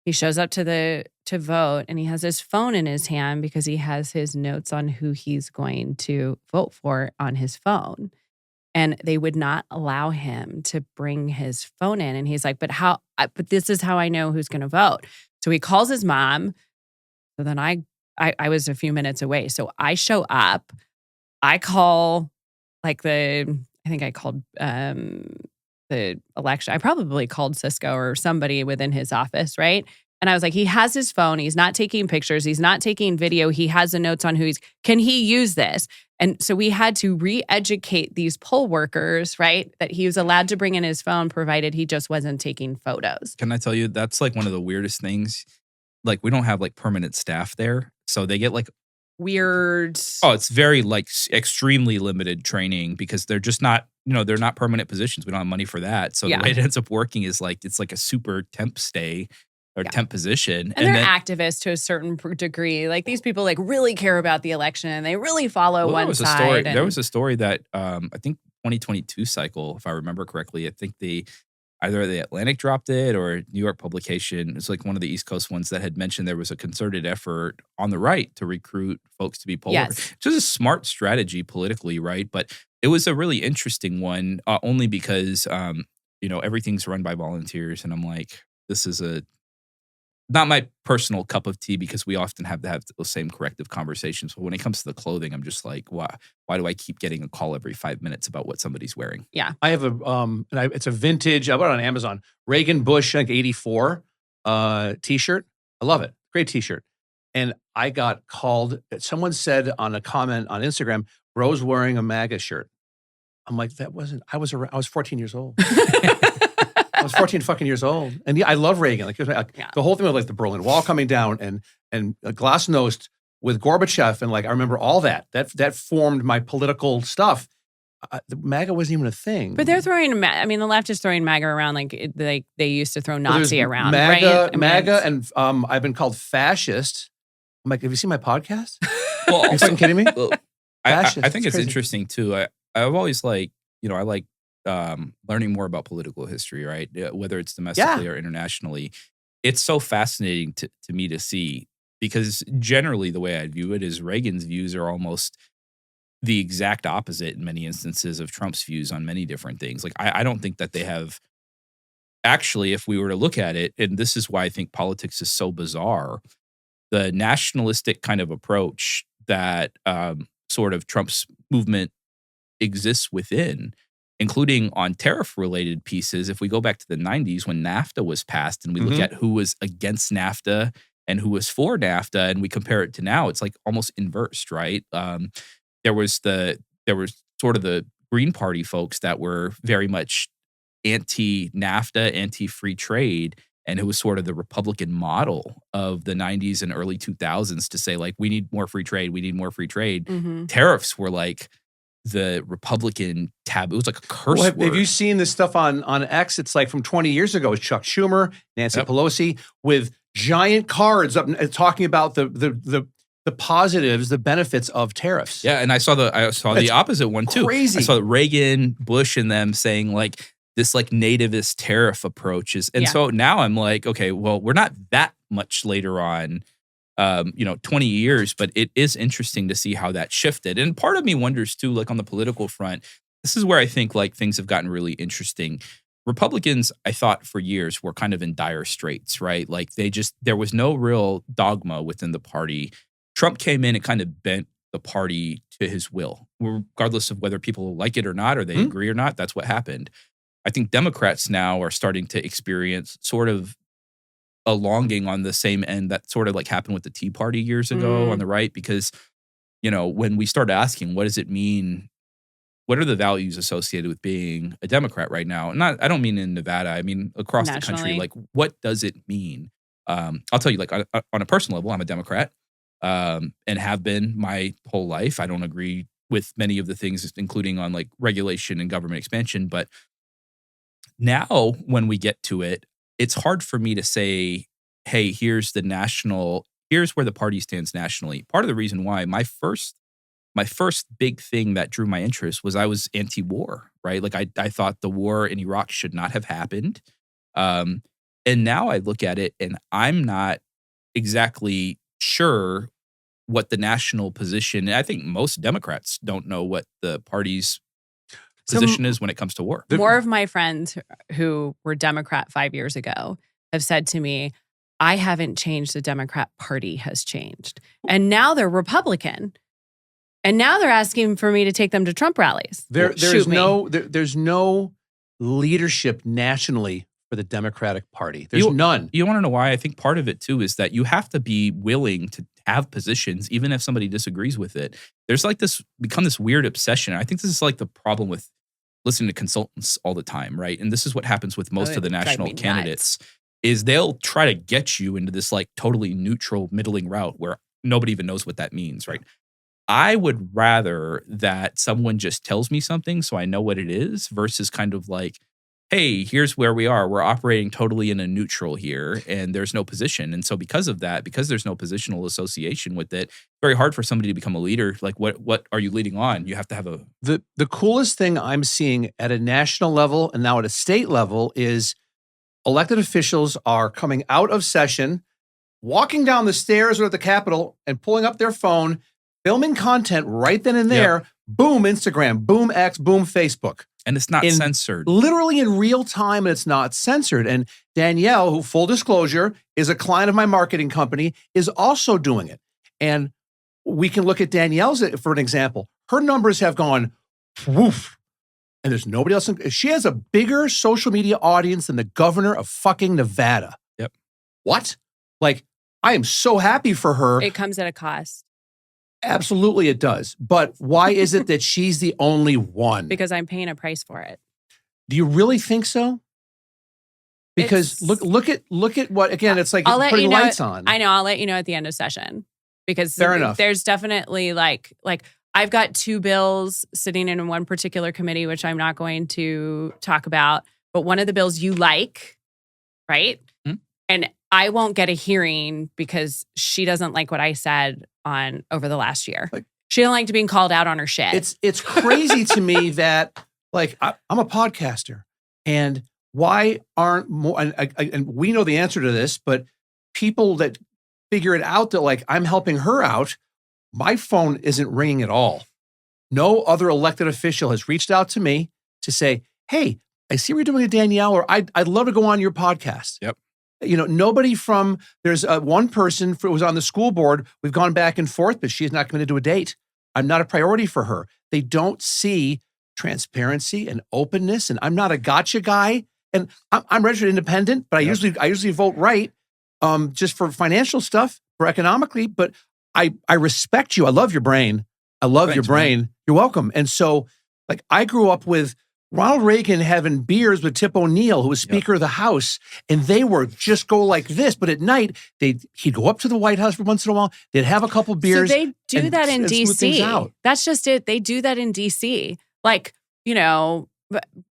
He shows up to vote and he has his phone in his hand because he has his notes on who he's going to vote for on his phone. And they would not allow him to bring his phone in. And he's like, but this is how I know who's going to vote. So he calls his mom. So then I was a few minutes away. So I show up. I call I think I called the election. I probably called Cisco or somebody within his office, right? And I was like, he has his phone. He's not taking pictures. He's not taking video. He has the notes on can he use this? And so we had to re-educate these poll workers, right? That he was allowed to bring in his phone provided he just wasn't taking photos. Can I tell you, that's like one of the weirdest things. Like we don't have like permanent staff there. So they get like weird. Oh, it's very like extremely limited training because they're just not, they're not permanent positions. We don't have money for that. So the way it ends up working is like, it's like a super temp stay or temp position. And they're activists to a certain degree. Like these people like really care about the election and they really follow one side. There was a story that I think 2022 cycle, if I remember correctly, I think either the Atlantic dropped it or New York publication. It's like one of the East Coast ones that had mentioned there was a concerted effort on the right to recruit folks to be poll workers. It's just a smart strategy politically, right? But it was a really interesting one only because, everything's run by volunteers. And I'm like, this is not my personal cup of tea because we often have to have those same corrective conversations. But when it comes to the clothing, I'm just like, why do I keep getting a call every 5 minutes about what somebody's wearing? Yeah. I have it's a vintage, I bought it on Amazon, Reagan Bush, like 84 t-shirt. I love it. Great t-shirt. And I got called, someone said on a comment on Instagram, bro's wearing a MAGA shirt. I'm like, I was 14 years old. I was 14 fucking years old. And yeah, I love Reagan. Like the whole thing with like the Berlin Wall coming down and Glasnost with Gorbachev. And like, I remember all that. That formed my political stuff. The MAGA wasn't even a thing. But they're throwing, the left is throwing MAGA around like they used to throw Nazi around, MAGA, right? MAGA, and I've been called fascist. I'm like, have you seen my podcast? Well, Are you fucking kidding me? Well, I think it's crazy. interesting too. I've always I like learning more about political history, right? Whether it's domestically or internationally. It's so fascinating to me to see, because generally the way I view it is Reagan's views are almost the exact opposite in many instances of Trump's views on many different things. Like, I don't think that they have, actually, if we were to look at it, and this is why I think politics is so bizarre, the nationalistic kind of approach that sort of Trump's movement exists within, including on tariff-related pieces. If we go back to the 90s when NAFTA was passed and we look at who was against NAFTA and who was for NAFTA, and we compare it to now, it's like almost inversed, right? There was sort of the Green Party folks that were very much anti-NAFTA, anti-free trade, and it was sort of the Republican model of the 90s and early 2000s to say, like, we need more free trade, we need more free trade. Mm-hmm. Tariffs were like the Republican taboo. It was like a curse word. Have you seen this stuff on X? It's like from 20 years ago. It's Chuck Schumer, Nancy Pelosi, with giant cards up talking about the positives, the benefits of tariffs. Yeah, and I saw the opposite one too. Crazy. I saw Reagan, Bush, and them saying like this like nativist tariff approaches. And so now I'm like, okay, well, we're not that much later on, 20 years, but it is interesting to see how that shifted. And part of me wonders too, like on the political front, this is where I think like things have gotten really interesting. Republicans, I thought for years, were kind of in dire straits, right? Like there was no real dogma within the party. Trump came in and kind of bent the party to his will, regardless of whether people like it or not, or they agree or not. That's what happened. I think Democrats now are starting to experience sort of a longing on the same end that sort of like happened with the Tea Party years ago on the right, because, when we start asking, what does it mean? What are the values associated with being a Democrat right now? And I don't mean in Nevada. I mean across the country. Like, what does it mean? I'll tell you, like on a personal level, I'm a Democrat and have been my whole life. I don't agree with many of the things, including on like regulation and government expansion. But now when we get to it, it's hard for me to say, hey, here's where the party stands nationally. Part of the reason why my first big thing that drew my interest was I was anti-war, right? Like I thought the war in Iraq should not have happened. And now I look at it and I'm not exactly sure what the national position, and I think most Democrats don't know what the party's position is when it comes to war. More of my friends who were Democrat 5 years ago have said to me, I haven't changed. The Democrat Party has changed. And now they're Republican. And now they're asking for me to take them to Trump rallies. There's no leadership nationally for the Democratic Party. There's none. You want to know why? I think part of it too is that you have to be willing to have positions, even if somebody disagrees with it. There's like become this weird obsession. I think this is like the problem with listening to consultants all the time, right? And this is what happens with most of the national candidates is they'll try to get you into this like totally neutral middling route where nobody even knows what that means, right? I would rather that someone just tells me something so I know what it is versus kind of like, hey, here's where we are. We're operating totally in a neutral here and there's no position. And so because of that, because there's no positional association with it, very hard for somebody to become a leader. Like what are you leading on? You have to have The coolest thing I'm seeing at a national level and now at a state level is elected officials are coming out of session, walking down the stairs or at the Capitol and pulling up their phone, filming content right then and there. Boom, Instagram, boom, X, boom, Facebook. And it's not in- censored. literally in real time, and it's not censored. And Danielle, who, full disclosure, is a client of my marketing company, is also doing it. And we can look at Danielle's for an example. Her numbers have gone woof. And there's nobody else. She has a bigger social media audience than the governor of fucking Nevada. Yep. What? Like, I am so happy for her. It comes at a cost Absolutely it does. But why is it that she's the only one? because I'm paying a price for it. Do you really think so? Because It's- look at what, again, it's like I'll let putting you know. lights on. I know. I'll let you know at the end of session because Fair enough. there's definitely like I've got 2 bills sitting in one particular committee, which I'm not going to talk about. But one of the bills you like, right? Hmm. And I won't get a hearing because she doesn't like what I said on over the last year. Like- She don't like being called out on her shit. It's crazy to me that, like, I'm a podcaster, and why aren't more? And we know the answer to this, but people that figure it out that, like, I'm helping her out, my phone isn't ringing at all. No other elected official has reached out to me to say, "Hey, I see what you're doing with Danielle, or I'd love to go on your podcast." Yep. You know, nobody from, there's one person who was on the school board. We've gone back and forth, but she's not committed to a date. I'm not a priority for her. They don't see transparency and openness, and I'm not a gotcha guy. And I'm registered independent, but I usually vote right, just for financial stuff, for economically. But I respect you. I love your brain. I love your Thanks, man. brain. You're welcome. And so, like, I grew up with Ronald Reagan having beers with Tip O'Neill, who was Speaker of the House, and they were just go like this. But at night, he'd go up to the White House for once in a while. They'd have a couple beers. So they do and- that in and smooth things DC. out. That's just it. They do that in DC. Like, you know,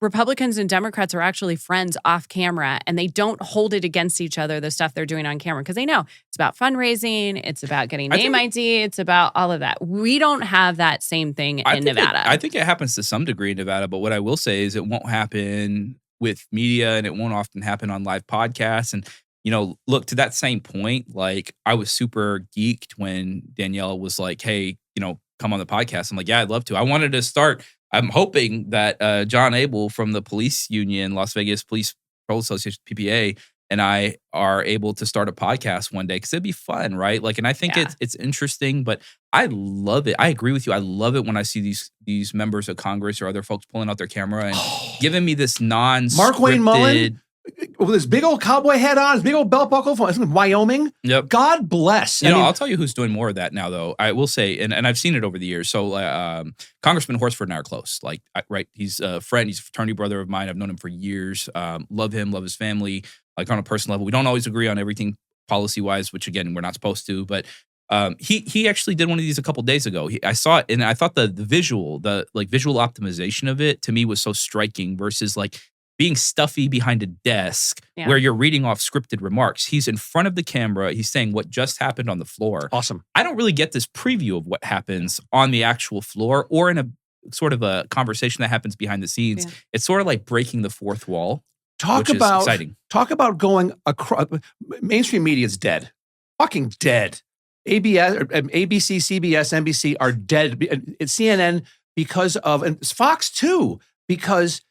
Republicans and Democrats are actually friends off camera, and they don't hold it against each other, the stuff they're doing on camera, because they know it's about fundraising, it's about getting name ID, it's about all of that. We don't have that same thing in Nevada. I think it happens to some degree in Nevada, but what I will say is it won't happen with media, and it won't often happen on live podcasts. And, you know, look, to that same point, like, I was super geeked when Danielle was like, "Hey, you know, come on the podcast." I'm like, "Yeah, I'd love to." I wanted to start. I'm hoping that John Abel from the police union, Las Vegas Police Patrol Association, PPA, and I are able to start a podcast one day, because it'd be fun, right? Like, and I think Yeah. it's interesting, but I love it. I agree with you. I love it when I see these members of Congress or other folks pulling out their camera and giving me this non-scripted. Mark Wayne Mullen, with his big old cowboy hat on, his big old belt buckle from Wyoming. Yep. God bless. You I know, mean, I'll tell you who's doing more of that now, though. I will say, and I've seen it over the years. So, Congressman Horsford and I are close. Like, right, he's a friend. He's a fraternity brother of mine. I've known him for years. Love him. Love his family. Like, on a personal level, we don't always agree on everything policy wise, which again we're not supposed to. But he actually did one of these a couple days ago. I saw it, and I thought the visual optimization of it to me was so striking versus like being stuffy behind a desk where you're reading off scripted remarks. He's in front of the camera. He's saying what just happened on the floor. awesome. I don't really get this preview of what happens on the actual floor or in a sort of a conversation that happens behind the scenes. Yeah. It's sort of like breaking the fourth wall. Talk which about is exciting. Talk about going across. Mainstream media is dead. Fucking dead. ABC, CBS, NBC are dead. It's CNN because of, and it's Fox too, because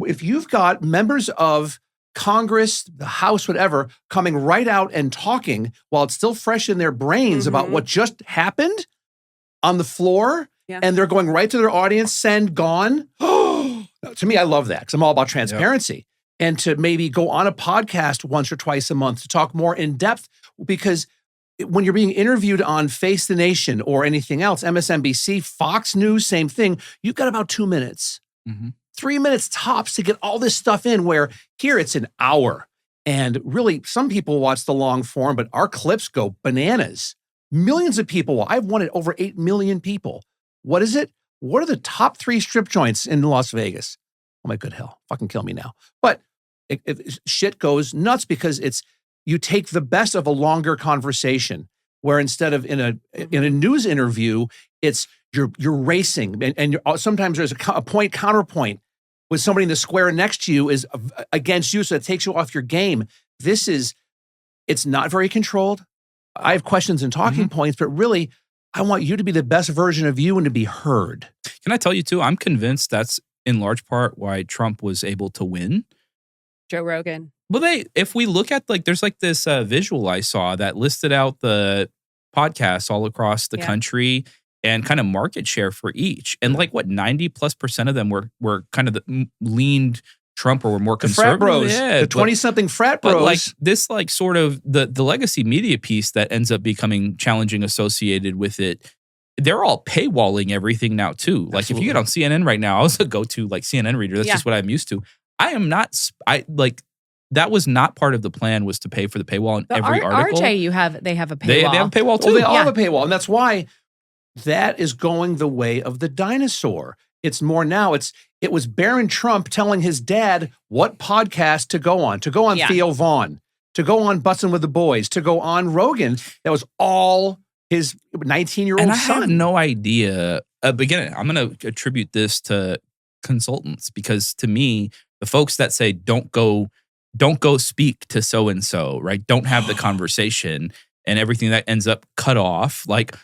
if you've got members of Congress, the House, whatever, coming right out and talking while it's still fresh in their brains about what just happened on the floor, and they're going right to their audience, send, gone. To me, I love that because I'm all about transparency. And to maybe go on a podcast once or twice a month to talk more in depth, because when you're being interviewed on Face the Nation or anything else, MSNBC, Fox News, same thing, you've got about 2 minutes. 3 minutes tops to get all this stuff in, where here it's an hour. And really, some people watch the long form, but our clips go bananas. Millions of people. I've won it over 8 million people. What is it? What are the top 3 strip joints in Las Vegas? Oh my good hell. Fucking kill me now. But shit goes nuts because you take the best of a longer conversation, where instead of in a news interview, it's you're racing, and sometimes there's a point counterpoint with somebody in the square next to you is against you, so it takes you off your game. It's not very controlled. I have questions and talking points, but really, I want you to be the best version of you and to be heard. Can I tell you too? I'm convinced that's in large part why Trump was able to win. Joe Rogan. Well, if we look at there's this visual I saw that listed out the podcasts all across the country and kind of market share for each. And 90+% of them were kind of leaned Trump or were more conservative. The frat bros, yeah, the 20-something frat bros. But this sort of the legacy media piece that ends up becoming challenging associated with it, they're all paywalling everything now too. Like if you get on CNN right now, I was a go-to CNN reader. That's just what I'm used to. I am not, that was not part of the plan, was to pay for the paywall in every article. RJ, they have a paywall. They have a paywall too. Well, they all have a paywall. And that's why that is going the way of the dinosaur. It's more now. It was Barron Trump telling his dad what podcast to go on Theo Vaughn, to go on Bussin' with the Boys, to go on Rogan. That was all his 19-year-old son. And I have no idea. Again, I'm going to attribute this to consultants, because to me, the folks that say don't go speak to so-and-so, right? Don't have the conversation, and everything that ends up cut off. Like,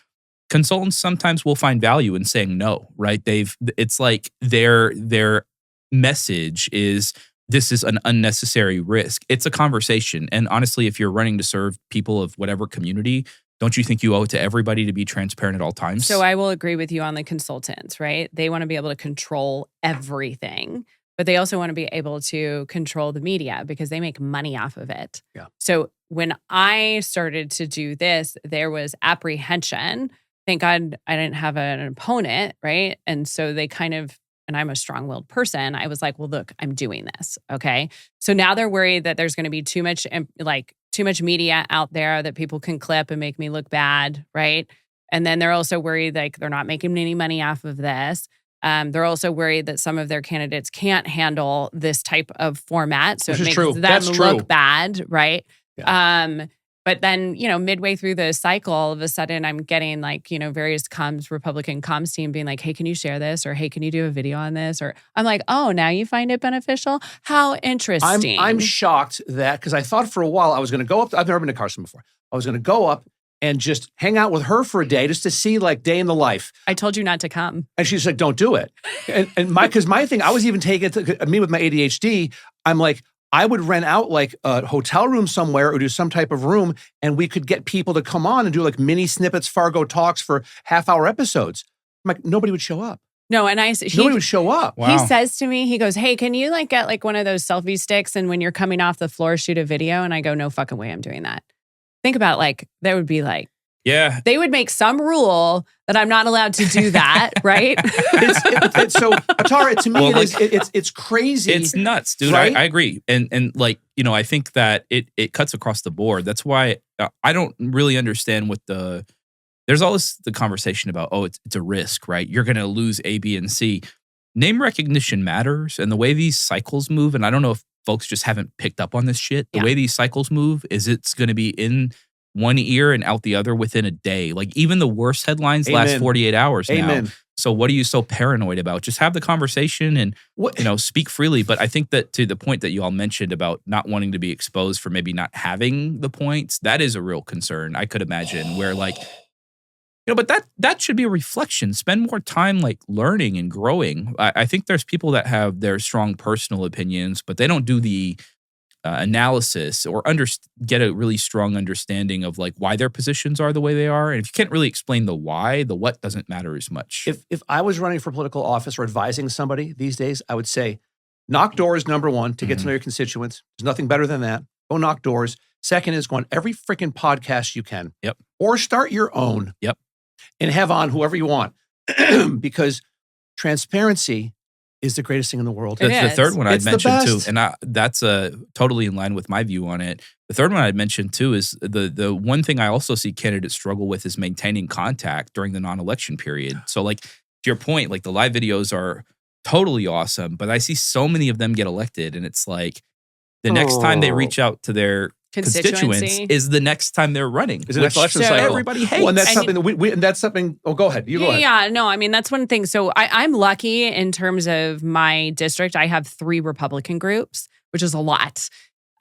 consultants sometimes will find value in saying no, right? It's like their message is, this is an unnecessary risk. It's a conversation. And honestly, if you're running to serve people of whatever community, don't you think you owe it to everybody to be transparent at all times? So I will agree with you on the consultants, right? They want to be able to control everything, but they also want to be able to control the media because they make money off of it. Yeah. So when I started to do this, there was apprehension. Thank God I didn't have an opponent, right? And so they and I'm a strong-willed person. I was like, well, look, I'm doing this, okay? So now they're worried that there's going to be too much media out there that people can clip and make me look bad, right? And then they're also worried they're not making any money off of this. They're also worried that some of their candidates can't handle this type of format, so it makes them look bad, right? Yeah. But then, midway through the cycle, all of a sudden I'm getting various Republican comms team being like, hey, can you share this? Or hey, can you do a video on this? Or I'm like, oh, now you find it beneficial? How interesting. I'm shocked that, because I thought for a while I was going to go up. I've never been to Carson before. I was going to go up and just hang out with her for a day just to see day in the life. I told you not to come. And she's like, don't do it. Because my thing, I was even taking it to me with my ADHD. I'm like, I would rent out a hotel room somewhere or do some type of room, and we could get people to come on and do mini snippets, Fargo Talks for half-hour episodes. I'm like, nobody would show up. No, and nobody would show up. Wow. He says to me, he goes, hey, can you get one of those selfie sticks, and when you're coming off the floor, shoot a video? And I go, no fucking way I'm doing that. Think about there would be yeah. They would make some rule that I'm not allowed to do that, right? So, Athar, to me, it's crazy. It's nuts, dude. Right? I agree. And I think that it cuts across the board. That's why I don't really understand there's always the conversation about, it's a risk, right? You're going to lose A, B, and C. Name recognition matters, and the way these cycles move, and I don't know if folks just haven't picked up on this shit. The way these cycles move is it's going to be in one ear and out the other within a day. Even the worst headlines last 48 hours now. So what are you so paranoid about? Just have the conversation and, speak freely. But I think that to the point that you all mentioned about not wanting to be exposed for maybe not having the points, that is a real concern. I could imagine where but that should be a reflection. Spend more time learning and growing. I think there's people that have their strong personal opinions, but they don't do the analysis or get a really strong understanding of why their positions are the way they are. And if you can't really explain the why, the what doesn't matter as much. If I was running for political office or advising somebody these days, I would say, knock doors, number one, to get to know your constituents. There's nothing better than that. Go knock doors. Second is go on every freaking podcast you can. Yep. Or start your own. Yep. And have on whoever you want. Because transparency is the greatest thing in the world. The third one I'd It's the mentioned too, best. and that's totally in line with my view on it. The third one I'd mentioned too is the one thing I also see candidates struggle with is maintaining contact during the non-election period. So to your point, the live videos are totally awesome, but I see so many of them get elected, and it's the next time they reach out to their constituents is the next time they're running. Is the next election cycle. Everybody hates. Well, and that's something and that's something. Oh, go ahead. You go ahead. Yeah, no, I mean, that's one thing. So I'm lucky in terms of my district. I have 3 Republican groups, which is a lot.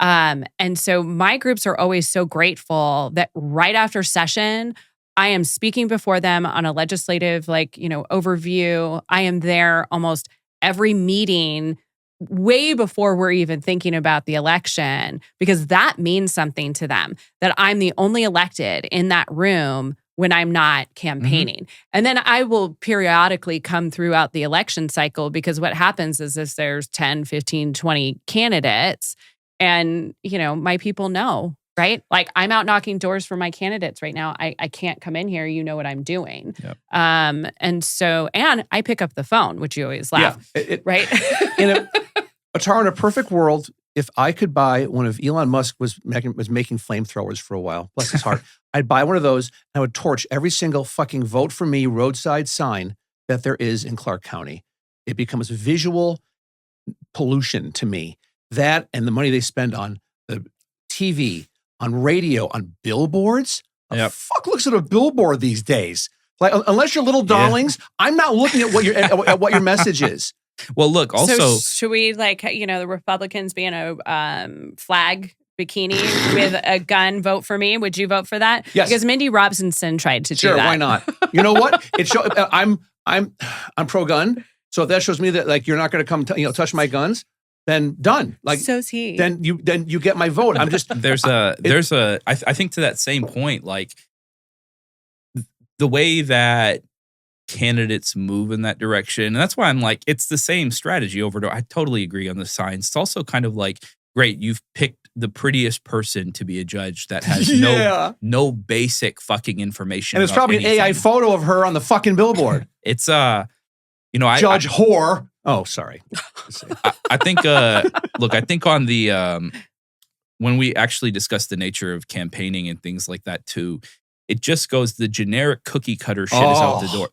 And so my groups are always so grateful that right after session, I am speaking before them on a legislative, overview. I am there almost every meeting way before we're even thinking about the election, because that means something to them, that I'm the only elected in that room when I'm not campaigning. And then I will periodically come throughout the election cycle, because what happens is if there's 10, 15, 20 candidates and, my people know, right? Like, I'm out knocking doors for my candidates right now. I can't come in here. You know what I'm doing. Yep. And I pick up the phone, which you always laugh, right? Athar, in a perfect world, if I could buy one of Elon Musk was making flamethrowers for a while, bless his heart, I'd buy one of those and I would torch every single fucking vote for me roadside sign that there is in Clark County. It becomes visual pollution to me. That and the money they spend on the TV, on radio, on billboards. Who the fuck looks at a billboard these days? Like, unless you're little darlings, I'm not looking at what your message is. Well, look, also, so should we the Republicans be in a flag bikini with a gun, vote for me? Would you vote for that? Yes. Because Mindy Robinson tried to do that. Sure, why not? You know what? I'm pro-gun. So if that shows me that you're not going to come touch my guns, then done. So's he. Then you get my vote. I'm just I think to that same point, the way that candidates move in that direction. And that's why I'm like, it's the same strategy over. I totally agree on the signs. It's also kind of like, great, you've picked the prettiest person to be a judge that has no basic fucking information. And it's probably an AI photo of her on the fucking billboard. It's Judge whore. Oh, sorry. I think I think on the when we actually discuss the nature of campaigning and things like that too, it just goes, the generic cookie cutter shit is out the door.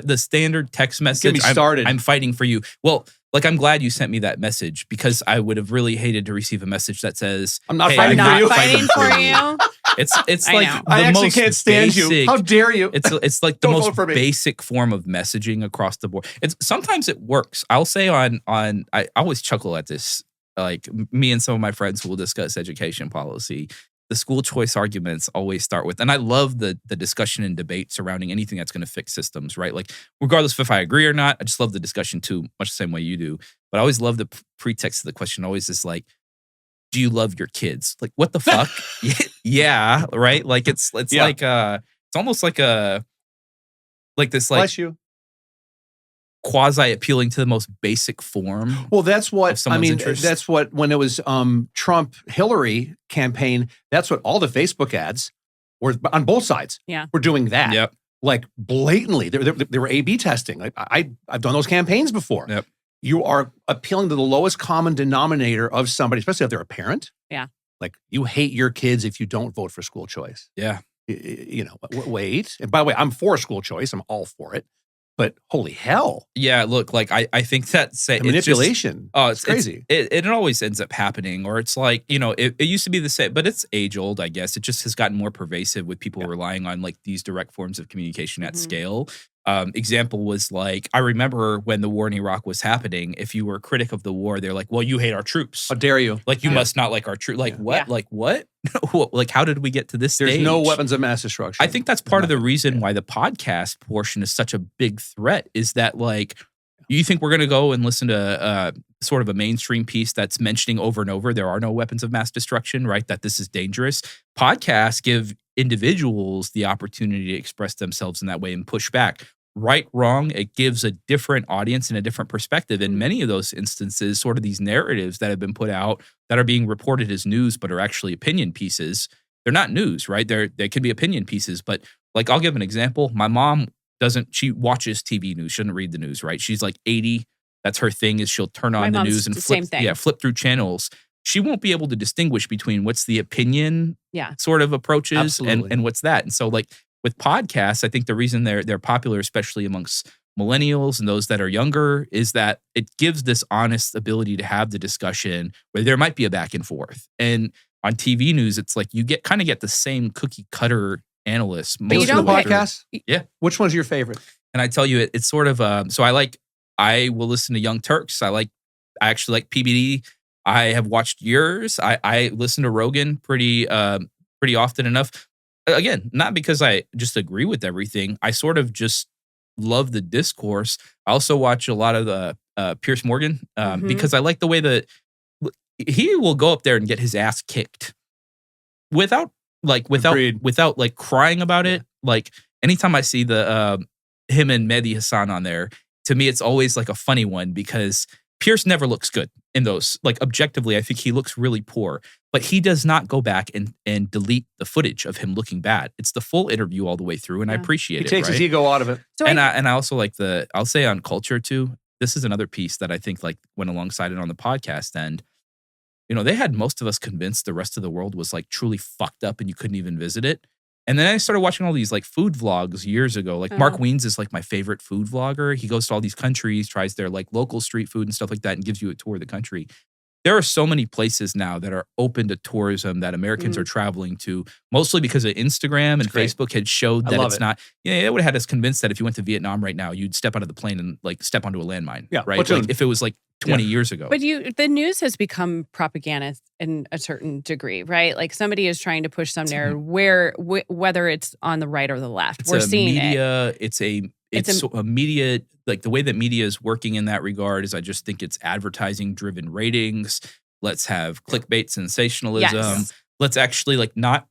The standard text message. Get me started. I'm fighting for you. Well, I'm glad you sent me that message, because I would have really hated to receive a message that says, I'm not hey, fighting I'm for you. not fighting for you. It's I like know. the I actually most can't stand basic, you. How dare you? It's like the Don't most vote for me. basic form of messaging across the board. Sometimes it works. I'll say I always chuckle at this. Like, me and some of my friends who will discuss education policy, the school choice arguments always start with, and I love the discussion and debate surrounding anything that's going to fix systems, right? Like, regardless of if I agree or not, I just love the discussion too, much the same way you do. But I always love the pretext of the question always is like, do you love your kids? Like, what the fuck? Yeah, right? Like, it's like it's almost like this Bless you. quasi appealing to the most basic form. Well, that's what interest. That's what, when it was Trump Hillary campaign, that's what all the Facebook ads were on both sides. Yeah, were doing that. Yep. Like, blatantly, they were A/B testing. Like, I've done those campaigns before. Yep. You are appealing to the lowest common denominator of somebody, especially if they're a parent. Yeah. Like, you hate your kids if you don't vote for school choice. Yeah. Wait. And by the way, I'm for school choice. I'm all for it. But holy hell. Yeah, look, I think that's The manipulation. It's crazy. It always ends up happening, or it's like, it used to be the same, but it's age old, I guess. It just has gotten more pervasive with people relying on these direct forms of communication at scale. Example was I remember when the war in Iraq was happening, if you were a critic of the war, they're like, well, you hate our troops. How dare you? Like, you must not like our troops. Like, what? Yeah. Like, what? Like, how did we get to this There's stage? no weapons of mass destruction. I think that's part of the reason why the podcast portion is such a big threat, is that you think we're going to go and listen to sort of a mainstream piece that's mentioning over and over there are no weapons of mass destruction, right? That this is dangerous. Podcasts give individuals the opportunity to express themselves in that way and push back. Right, wrong, it gives a different audience and a different perspective. In many of those instances, sort of these narratives that have been put out that are being reported as news but are actually opinion pieces, they're not news, right? They can be opinion pieces. But I'll give an example. My mom she watches TV news. She doesn't read the news, right? She's 80. That's her thing, is she'll turn on the news and flip through channels. She won't be able to distinguish between what's the opinion sort of approaches and what's that. And so with podcasts, I think the reason they're popular, especially amongst millennials and those that are younger, is that it gives this honest ability to have the discussion where there might be a back and forth. And on TV news, it's you get the same cookie cutter analysts. But you don't podcasts? Yeah. Which one's your favorite? And I tell you, it's sort of so I will listen to Young Turks. I actually like PBD. I have watched yours. I listen to Rogan pretty often enough. Again, not because I just agree with everything. I sort of just love the discourse. I also watch a lot of the Pierce Morgan, because I like the way that he will go up there and get his ass kicked without like crying about it. Like anytime I see the him and Mehdi Hassan on there, to me it's always like a funny one because Pierce never looks good in those. Like objectively, I think he looks really poor, but he does not go back and delete the footage of him looking bad. It's the full interview all the way through, and I appreciate it. He takes his ego out of it. So I also like I'll say on culture too, this is another piece that I think like went alongside it on the podcast. And, they had most of us convinced the rest of the world was like truly fucked up and you couldn't even visit it. And then I started watching all these like food vlogs years ago. Like Mark Wiens is like my favorite food vlogger. He goes to all these countries, tries their like local street food and stuff like that and gives you a tour of the country. There are so many places now that are open to tourism that Americans are traveling to, mostly because of Instagram and Facebook had showed that it's not. It would have had us convinced that if you went to Vietnam right now, you'd step out of the plane and like step onto a landmine. Yeah, right. Like if it was like 20 years ago. But the news has become propaganda in a certain degree, right? Like somebody is trying to push some narrative whether it's on the right or the left. We're seeing media, it. It's a media, like the way that media is working in that regard is I just think it's advertising driven ratings. Let's have clickbait sensationalism. Yes. Let's actually like not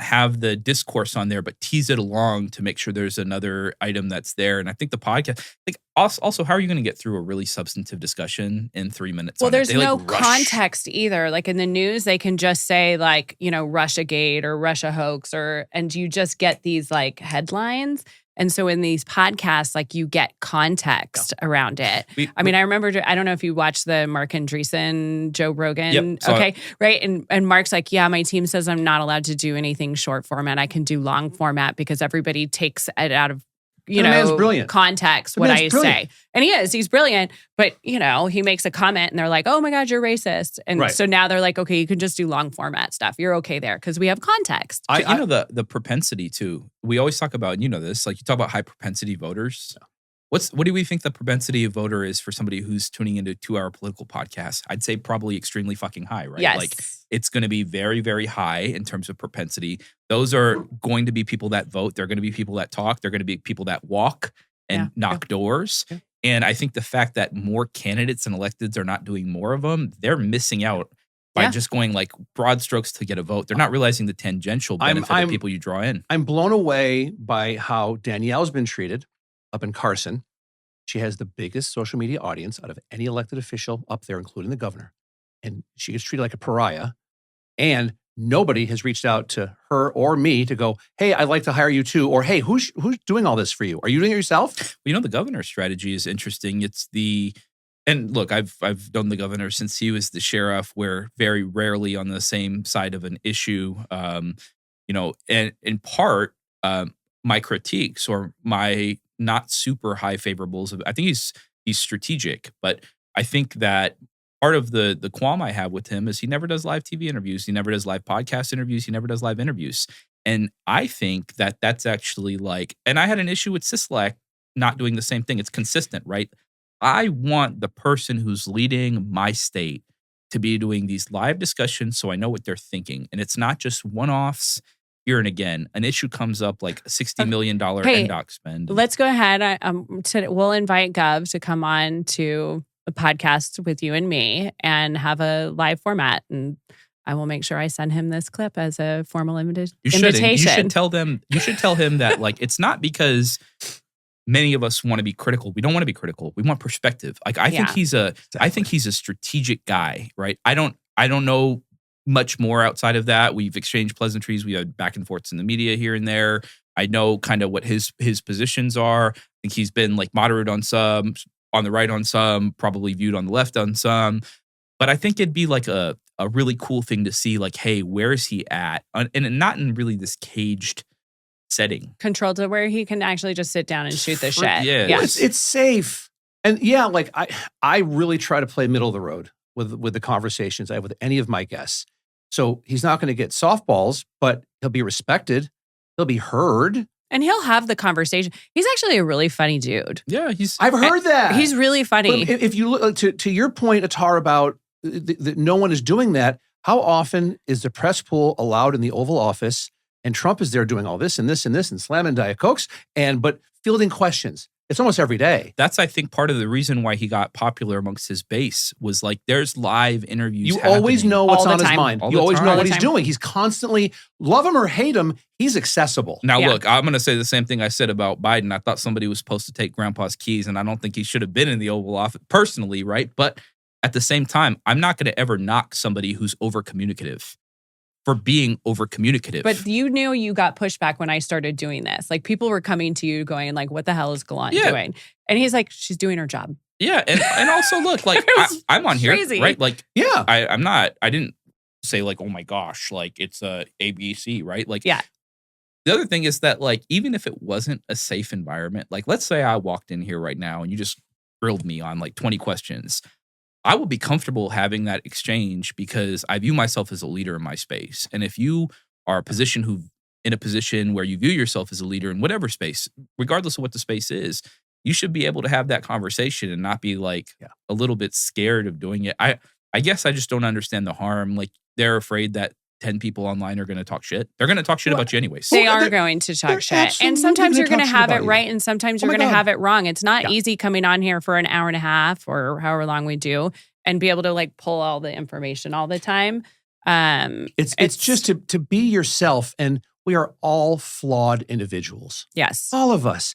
have the discourse on there, but tease it along to make sure there's another item that's there. And I think the podcast, like also, how are you going to get through a really substantive discussion in 3 minutes? Well, there's no context either. Like in the news, they can just say like, Russiagate or Russia hoax and you just get these like headlines. And so in these podcasts, like you get context around it. I remember, I don't know if you watched the Mark Andreessen, Joe Rogan. Yep, okay. Right. And Mark's like, yeah, my team says I'm not allowed to do anything short format. I can do long format because everybody takes it out of, context, what I say. And he's brilliant, but he makes a comment and they're like, oh my God, you're racist. And so now they're like, okay, you can just do long format stuff. You're okay there because we have context. The propensity too. We always talk about, this, like you talk about high propensity voters. What do we think the propensity of voter is for somebody who's tuning into a 2-hour political podcast? I'd say probably extremely fucking high, right? Yes. Like it's going to be very, very high in terms of propensity. Those are going to be people that vote. They're going to be people that talk. They're going to be people that walk and knock doors. Yeah. And I think the fact that more candidates and electeds are not doing more of them, they're missing out by just going like broad strokes to get a vote. They're not realizing the tangential benefit of people you draw in. I'm blown away by how Danielle's been treated up in Carson. She has the biggest social media audience out of any elected official up there, including the governor. And she gets treated like a pariah. And nobody has reached out to her or me to go, hey, I'd like to hire you too. Or, hey, who's doing all this for you? Are you doing it yourself? Well, the governor's strategy is interesting. And look, I've known the governor since he was the sheriff. We're very rarely on the same side of an issue. And in part, my critiques or my not super high favorables. I think he's strategic, but I think that part of the qualm I have with him is he never does live TV interviews. He never does live podcast interviews. He never does live interviews. And I think that that's actually and I had an issue with Sisolak not doing the same thing. It's consistent, right? I want the person who's leading my state to be doing these live discussions so I know what they're thinking. And it's not just one-offs. Here and again, an issue comes up like a $60 million NDOC spend. Let's go ahead. We'll invite Gov to come on to a podcast with you and me and have a live format. And I will make sure I send him this clip as a formal invitation. You should tell him that it's not because many of us want to be critical. We don't want to be critical. We want perspective. I think he's a strategic guy, right? I don't know much more outside of that. We've exchanged pleasantries. We had back and forths in the media here and there. I know kind of what his positions are. I think he's been moderate on some, on the right on some, probably viewed on the left on some. But I think it'd be a really cool thing to see, hey, where is he at? And not in really this caged setting. Controlled to where he can actually just sit down and shoot the shit. Yeah. Well, it's safe. And I really try to play middle of the road with the conversations I have with any of my guests. So he's not going to get softballs, but he'll be respected. He'll be heard. And he'll have the conversation. He's actually a really funny dude. Yeah, I've heard that. He's really funny. But if you look to your point, Athar, about that no one is doing that, how often is the press pool allowed in the Oval Office and Trump is there doing all this and this and this and slamming Diet Cokes but fielding questions? It's almost every day. That's, I think, part of the reason why he got popular amongst his base was like there's live interviews. You always happening. know what's All the on his time. mind. All You the always time. know All what the he's time. doing. He's constantly, love him or hate him, he's accessible. Now, Yeah. look, I'm going to say the same thing I said about Biden. I thought somebody was supposed to take Grandpa's keys, and I don't think he should have been in the Oval Office personally, right? But at the same time, I'm not going to ever knock somebody who's over communicative for being over communicative. But you knew you got pushback when I started doing this. Like people were coming to you going like, what the hell is Gallant Yeah. doing? And he's like, she's doing her job. yeah, and also look, like It was I'm on here, crazy. right? Like Yeah. I didn't say like, oh my gosh, like it's a ABC, right? Like Yeah. The other thing is that like even if it wasn't a safe environment, like let's say I walked in here right now and you just grilled me on like 20 questions. I will be comfortable having that exchange because I view myself as a leader in my space. And if you are in a position where you view yourself as a leader in whatever space, regardless of what the space is, you should be able to have that conversation and not be like a little bit scared of doing it. I guess I just don't understand the harm. Like they're afraid that 10 people online are going to talk shit. They're going to talk shit about you anyways. They Well, are they're- going to they're talk shit. absolutely And sometimes gonna you're going to talk shit have about it you. right and sometimes Oh you're my going to God. have it wrong. It's not Yeah. easy coming on here for an hour and a half or however long we do and be able to like pull all the information all the time. It's just to be yourself, and we are all flawed individuals. Yes. All of us.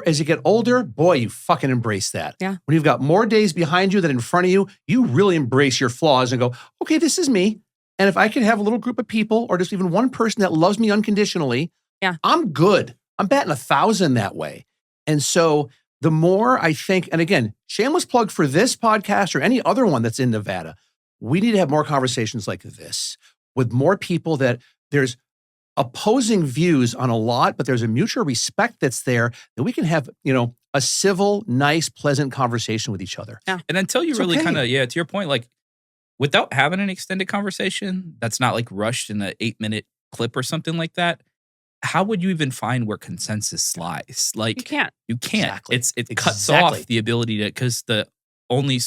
As you get older, boy, you fucking embrace that. Yeah. When you've got more days behind you than in front of you, you really embrace your flaws and go, okay, this is me. And if I could have a little group of people or just even one person that loves me unconditionally, Yeah. I'm good. I'm batting 1,000 that way. And so the more I think, and again, shameless plug for this podcast or any other one that's in Nevada, we need to have more conversations like this with more people that there's opposing views on a lot, but there's a mutual respect that's there that we can have, a civil, nice, pleasant conversation with each other. And until you It's really okay. kind of, to your point, like without having an extended conversation that's not like rushed in an 8-minute clip or something like that, how would you even find where consensus lies? Like You can't. you can't. Exactly. It cuts Exactly. off the ability to, because the only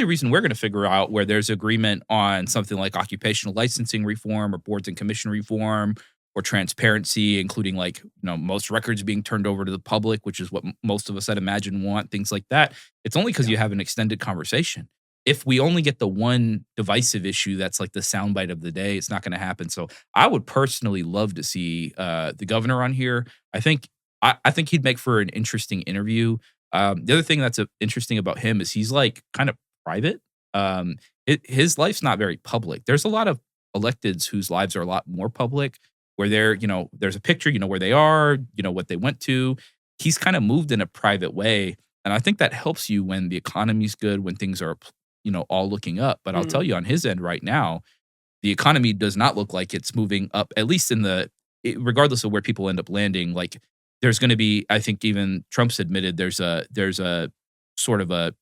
reason we're going to figure out where there's agreement on something like occupational licensing reform or boards and commission reform or transparency, including like, most records being turned over to the public, which is what most of us I'd imagine want, things like that. It's only because you have an extended conversation. If we only get the one divisive issue that's like the soundbite of the day, it's not going to happen. So I would personally love to see the governor on here. I think he'd make for an interesting interview. The other thing that's interesting about him is he's like kind of private. His life's not very public. There's a lot of electeds whose lives are a lot more public, where they're, there's a picture, where they are, what they went to. He's kind of moved in a private way. And I think that helps you when the economy's good, when things are, all looking up. But I'll tell you on his end right now, the economy does not look like it's moving up, at least regardless of where people end up landing. Like there's going to be, I think even Trump's admitted there's a sort of a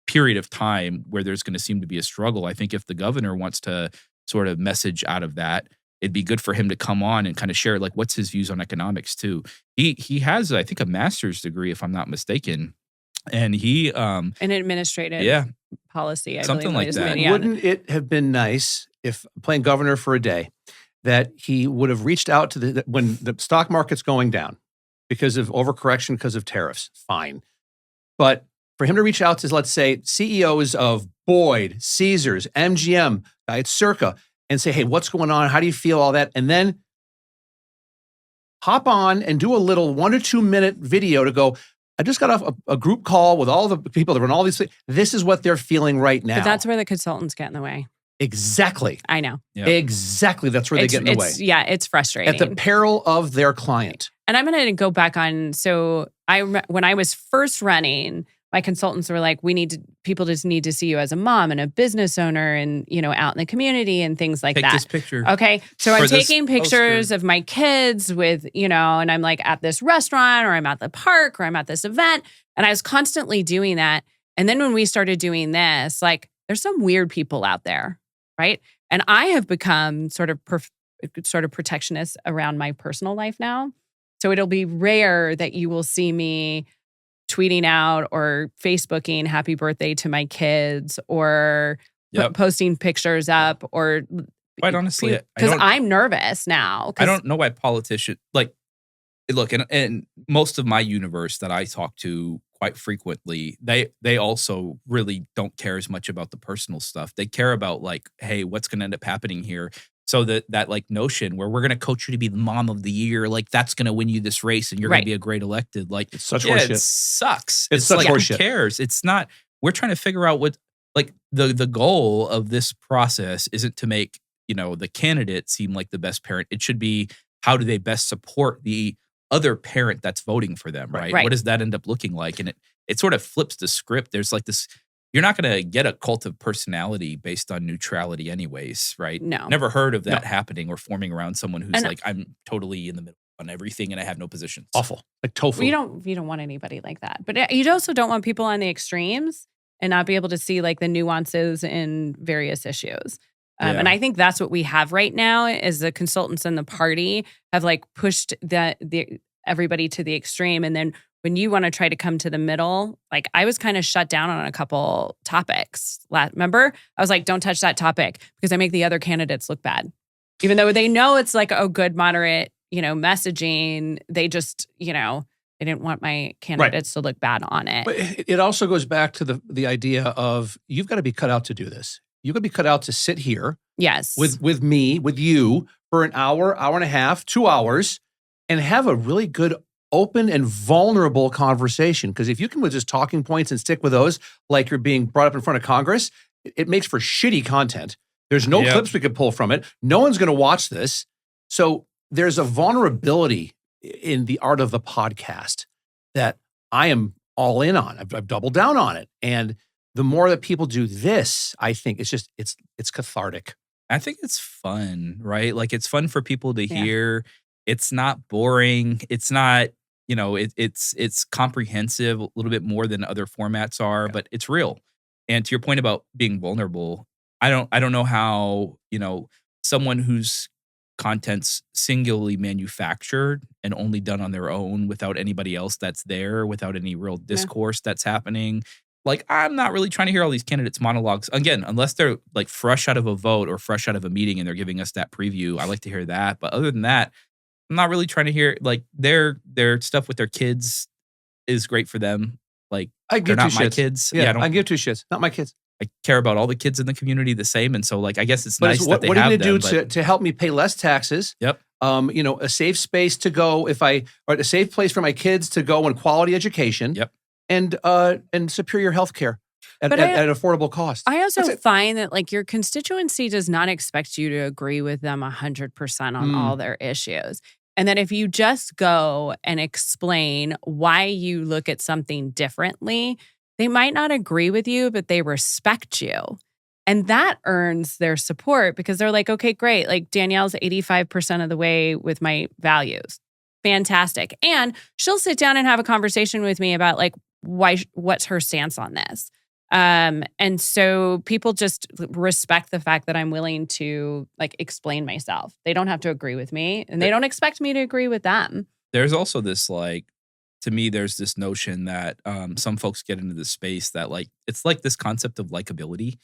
period of time where there's going to seem to be a struggle. I think if the governor wants to sort of message out of that, it'd be good for him to come on and kind of share like what's his views on economics too. He has, I think, a master's degree, if I'm not mistaken. And he An administrative policy, I Something believe. like is that. yeah. Wouldn't it have been nice if playing governor for a day that he would have reached out to when the stock market's going down because of overcorrection, because of tariffs, fine. But for him to reach out to, let's say, CEOs of Boyd, Caesars, MGM, Diet Circa, and say, hey, what's going on? How do you feel? All that. And then hop on and do a little 1 to 2 minute video to go, I just got off a group call with all the people that run all these things. This is what they're feeling right now. But that's where the consultants get in the way. Exactly. I know. Yeah. Exactly. That's where they get in the way. Yeah, it's frustrating. At the peril of their client. And I'm going to go back on. So when I was first running, my consultants were like, people just need to see you as a mom and a business owner and, out in the community and things like take that. this picture. Okay. So For I'm this taking pictures poster. of my kids with, and I'm like at this restaurant or I'm at the park or I'm at this event. And I was constantly doing that. And then when we started doing this, like there's some weird people out there. Right. And I have become sort of protectionist around my personal life now. So it'll be rare that you will see me tweeting out or Facebooking happy birthday to my kids or posting pictures up or Quite honestly, because I'm nervous now. I don't know why politicians, like look, and most of my universe that I talk to quite frequently, they also really don't care as much about the personal stuff. They care about like, hey, what's going to end up happening here? So that like notion where we're going to coach you to be the mom of the year, like that's going to win you this race and you're going to be a great elected. Like It's such yeah, horseshit. it sucks. It's such like, horseshit. Who cares? It's not. We're trying to figure out what like the goal of this process isn't to make the candidate seem like the best parent. It should be how do they best support the other parent that's voting for them, right? Right. What does that end up looking like? And it sort of flips the script. There's like this. You're not going to get a cult of personality based on neutrality anyways, right? No. Never heard of that happening or forming around someone who's And- like, I'm totally in the middle on everything and I have no positions. Awful. Like tofu. You don't want anybody like that. But you also don't want people on the extremes and not be able to see like the nuances in various issues. And I think that's what we have right now is the consultants in the party have like pushed the everybody to the extreme. And then when you want to try to come to the middle, like I was kind of shut down on a couple topics. Remember? I was like, don't touch that topic because I make the other candidates look bad. Even though they know it's like a good, moderate, messaging, they just, they didn't want my candidates to look bad on it. But it also goes back to the idea of you've got to be cut out to do this. You've got to be cut out to sit here Yes. with me, with you for an hour, hour and a half, 2 hours, and have a really good, open and vulnerable conversation. Because if you can with just talking points and stick with those, like you're being brought up in front of Congress, it makes for shitty content. There's no clips we could pull from it. No one's going to watch this. So there's a vulnerability in the art of the podcast that I am all in on. I've doubled down on it. And the more that people do this, I think it's cathartic. I think it's fun, right? Like it's fun for people to hear. It's not boring. It's not, it's comprehensive a little bit more than other formats are, but it's real. And to your point about being vulnerable, I don't know how, someone whose content's singularly manufactured and only done on their own without anybody else that's there, without any real discourse that's happening. Like, I'm not really trying to hear all these candidates' monologues. Again, unless they're like fresh out of a vote or fresh out of a meeting and they're giving us that preview, I like to hear that. But other than that, I'm not really trying to hear like their stuff with their kids is great for them. Like, they're not my kids. Yeah, I give two shits. Not my kids. I care about all the kids in the community the same. And so, like, I guess it's nice that they what are have you going to them, do to help me pay less taxes? Yep. A safe space to go or a safe place for my kids to go and quality education. Yep. And superior health care at affordable cost. I also find that like your constituency does not expect you to agree with them 100% on all their issues. And that if you just go and explain why you look at something differently, they might not agree with you, but they respect you. And that earns their support because they're like, okay, great. Like Danielle's 85% of the way with my values. Fantastic. And she'll sit down and have a conversation with me about like, what's her stance on this? And so people just respect the fact that I'm willing to like explain myself. They don't have to agree with me and they don't expect me to agree with them. There's also this like, to me, there's this notion that some folks get into this space that like, it's like this concept of likability,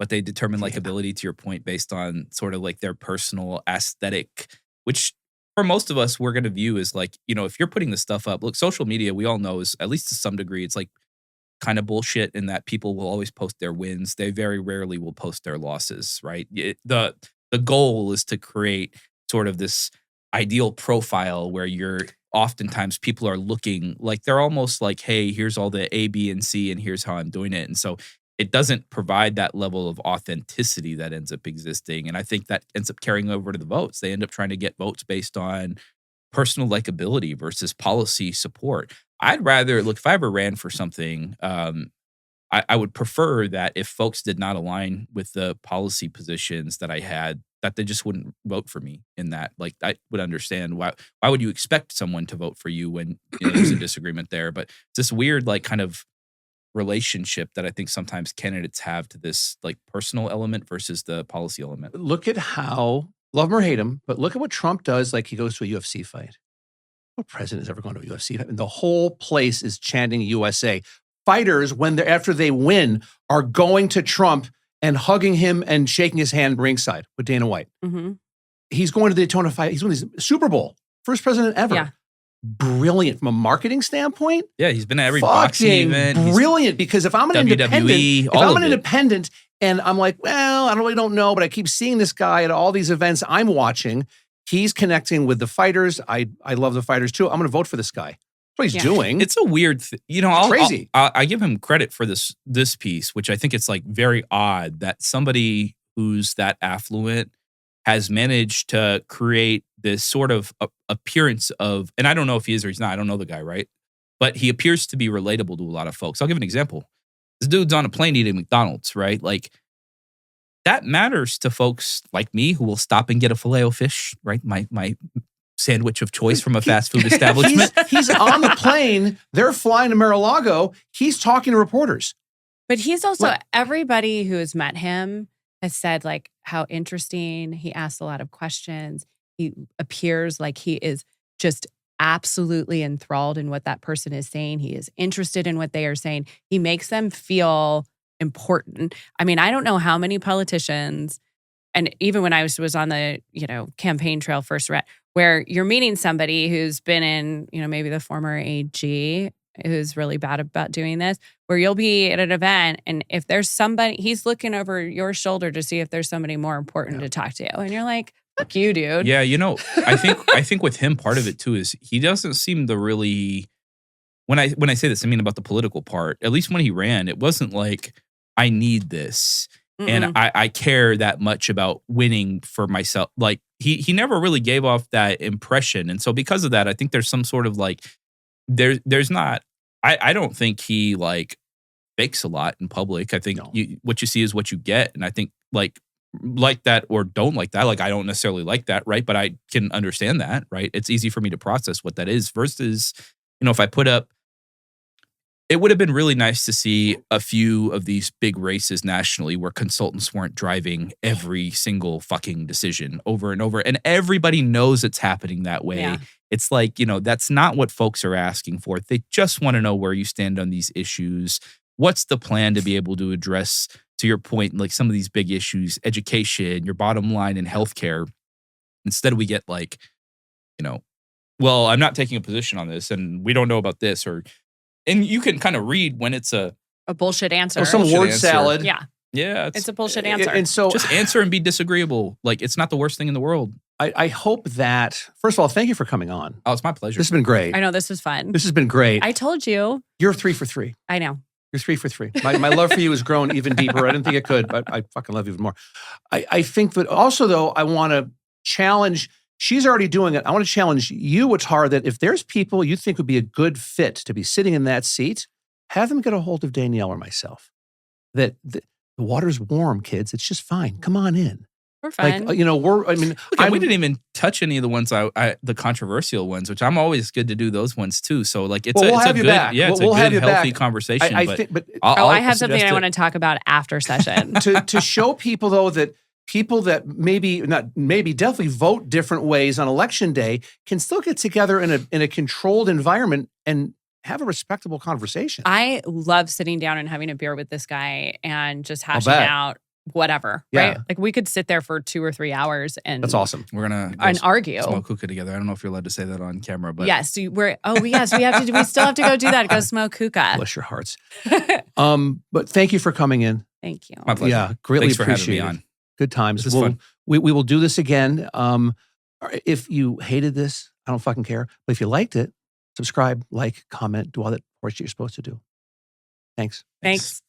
but they determine likability to your point based on sort of like their personal aesthetic, which for most of us, we're going to view as like, if you're putting this stuff up, look, social media, we all know is at least to some degree, it's like kind of bullshit in that people will always post their wins. They very rarely will post their losses, right? The goal is to create sort of this ideal profile where oftentimes people are looking like they're almost like, hey, here's all the A, B, and C, and here's how I'm doing it. And so it doesn't provide that level of authenticity that ends up existing. And I think that ends up carrying over to the votes. They end up trying to get votes based on personal likability versus policy support. I'd rather, look, if I ever ran for something, I would prefer that if folks did not align with the policy positions that I had, that they just wouldn't vote for me in that. Like, I would understand why would you expect someone to vote for you when there's a disagreement there? But it's this weird, like, kind of relationship that I think sometimes candidates have to this like personal element versus the policy element. Look at how, love him or hate him, but look at what Trump does. Like he goes to a UFC fight. What president has ever gone to a UFC fight? And the whole place is chanting USA. Fighters, after they win, are going to Trump and hugging him and shaking his hand ringside with Dana White. Mm-hmm. He's going to the Daytona fight. He's winning the Super Bowl. First president ever. Yeah. brilliant from a marketing standpoint. Yeah, he's been at every boxing event. He's Brilliant, because if I'm an WWE, independent and I'm like, well, I really don't know, but I keep seeing this guy at all these events I'm watching. He's connecting with the fighters. I love the fighters too. I'm going to vote for this guy. That's what he's doing. It's a weird, crazy. I give him credit for this piece, which I think it's like very odd that somebody who's that affluent has managed to create this sort of appearance of, and I don't know if he is or he's not. I don't know the guy, right? But he appears to be relatable to a lot of folks. I'll give an example. This dude's on a plane eating McDonald's, right? Like, that matters to folks like me who will stop and get a Filet-O-Fish, right? My sandwich of choice from a fast food establishment. He's on the plane. They're flying to Mar-a-Lago. He's talking to reporters. But he's also, everybody who has met him has said like how interesting. He asks a lot of questions. He appears like he is just absolutely enthralled in what that person is saying. He is interested in what they are saying. He makes them feel important. I mean, I don't know how many politicians, and even when I was on the, campaign trail first, where you're meeting somebody who's been in, maybe the former AG who's really bad about doing this, where you'll be at an event and if there's somebody, he's looking over your shoulder to see if there's somebody more important to talk to. And you're like, fuck you, dude. Yeah, I think with him, part of it too is he doesn't seem to really, when I say this, I mean about the political part, at least when he ran, it wasn't like, I need this. And I care that much about winning for myself. Like he never really gave off that impression. And so because of that, I think there's some sort of like, there's not, I don't think he like fakes a lot in public. I think what you see is what you get. And I think like that or don't like that. Like I don't necessarily like that, right? But I can understand that, right? It's easy for me to process what that is versus, if I put up, it would have been really nice to see a few of these big races nationally where consultants weren't driving every single fucking decision over and over. And everybody knows it's happening that way. Yeah. It's like, that's not what folks are asking for. They just want to know where you stand on these issues. What's the plan to be able to address, to your point, like some of these big issues, education, your bottom line in healthcare. Instead, we get like, well, I'm not taking a position on this and we don't know about this and you can kind of read when it's a bullshit answer. Or some word salad. Yeah. Yeah. It's a bullshit answer. And so just answer and be disagreeable. Like it's not the worst thing in the world. I hope that, first of all, thank you for coming on. Oh, it's my pleasure. This has been great. I know, this was fun. This has been great. I told you. You're 3 for 3. I know. You're 3 for 3. My love for you has grown even deeper. I didn't think it could, but I fucking love you even more. I think that also, though, I want to challenge, she's already doing it. I want to challenge you, Athar, that if there's people you think would be a good fit to be sitting in that seat, have them get a hold of Danielle or myself. That the water's warm, kids. It's just fine. Come on in. We're fine. Like, we didn't even touch any of the ones the controversial ones, which I'm always good to do those ones too. So like it's we'll a have you good, back. yeah, it's we'll a have good, you healthy back. conversation. I think, but I have something I want to talk about after session. to show people though that people that definitely vote different ways on election day can still get together in a controlled environment and have a respectable conversation. I love sitting down and having a beer with this guy and just hashing out whatever, right? Like we could sit there for 2 or 3 hours and that's awesome. We're gonna argue, smoke hookah together. I don't know if you're allowed to say that on camera, but yes, we have to. We still have to go do that. Go smoke hookah. Bless your hearts. But thank you for coming in. Thank you. My pleasure. Yeah, greatly Thanks for appreciate having me on. Good times. This is fun. We will do this again. If you hated this, I don't fucking care. But if you liked it, subscribe, like, comment, do all that horseshit you're supposed to do. Thanks. Thanks.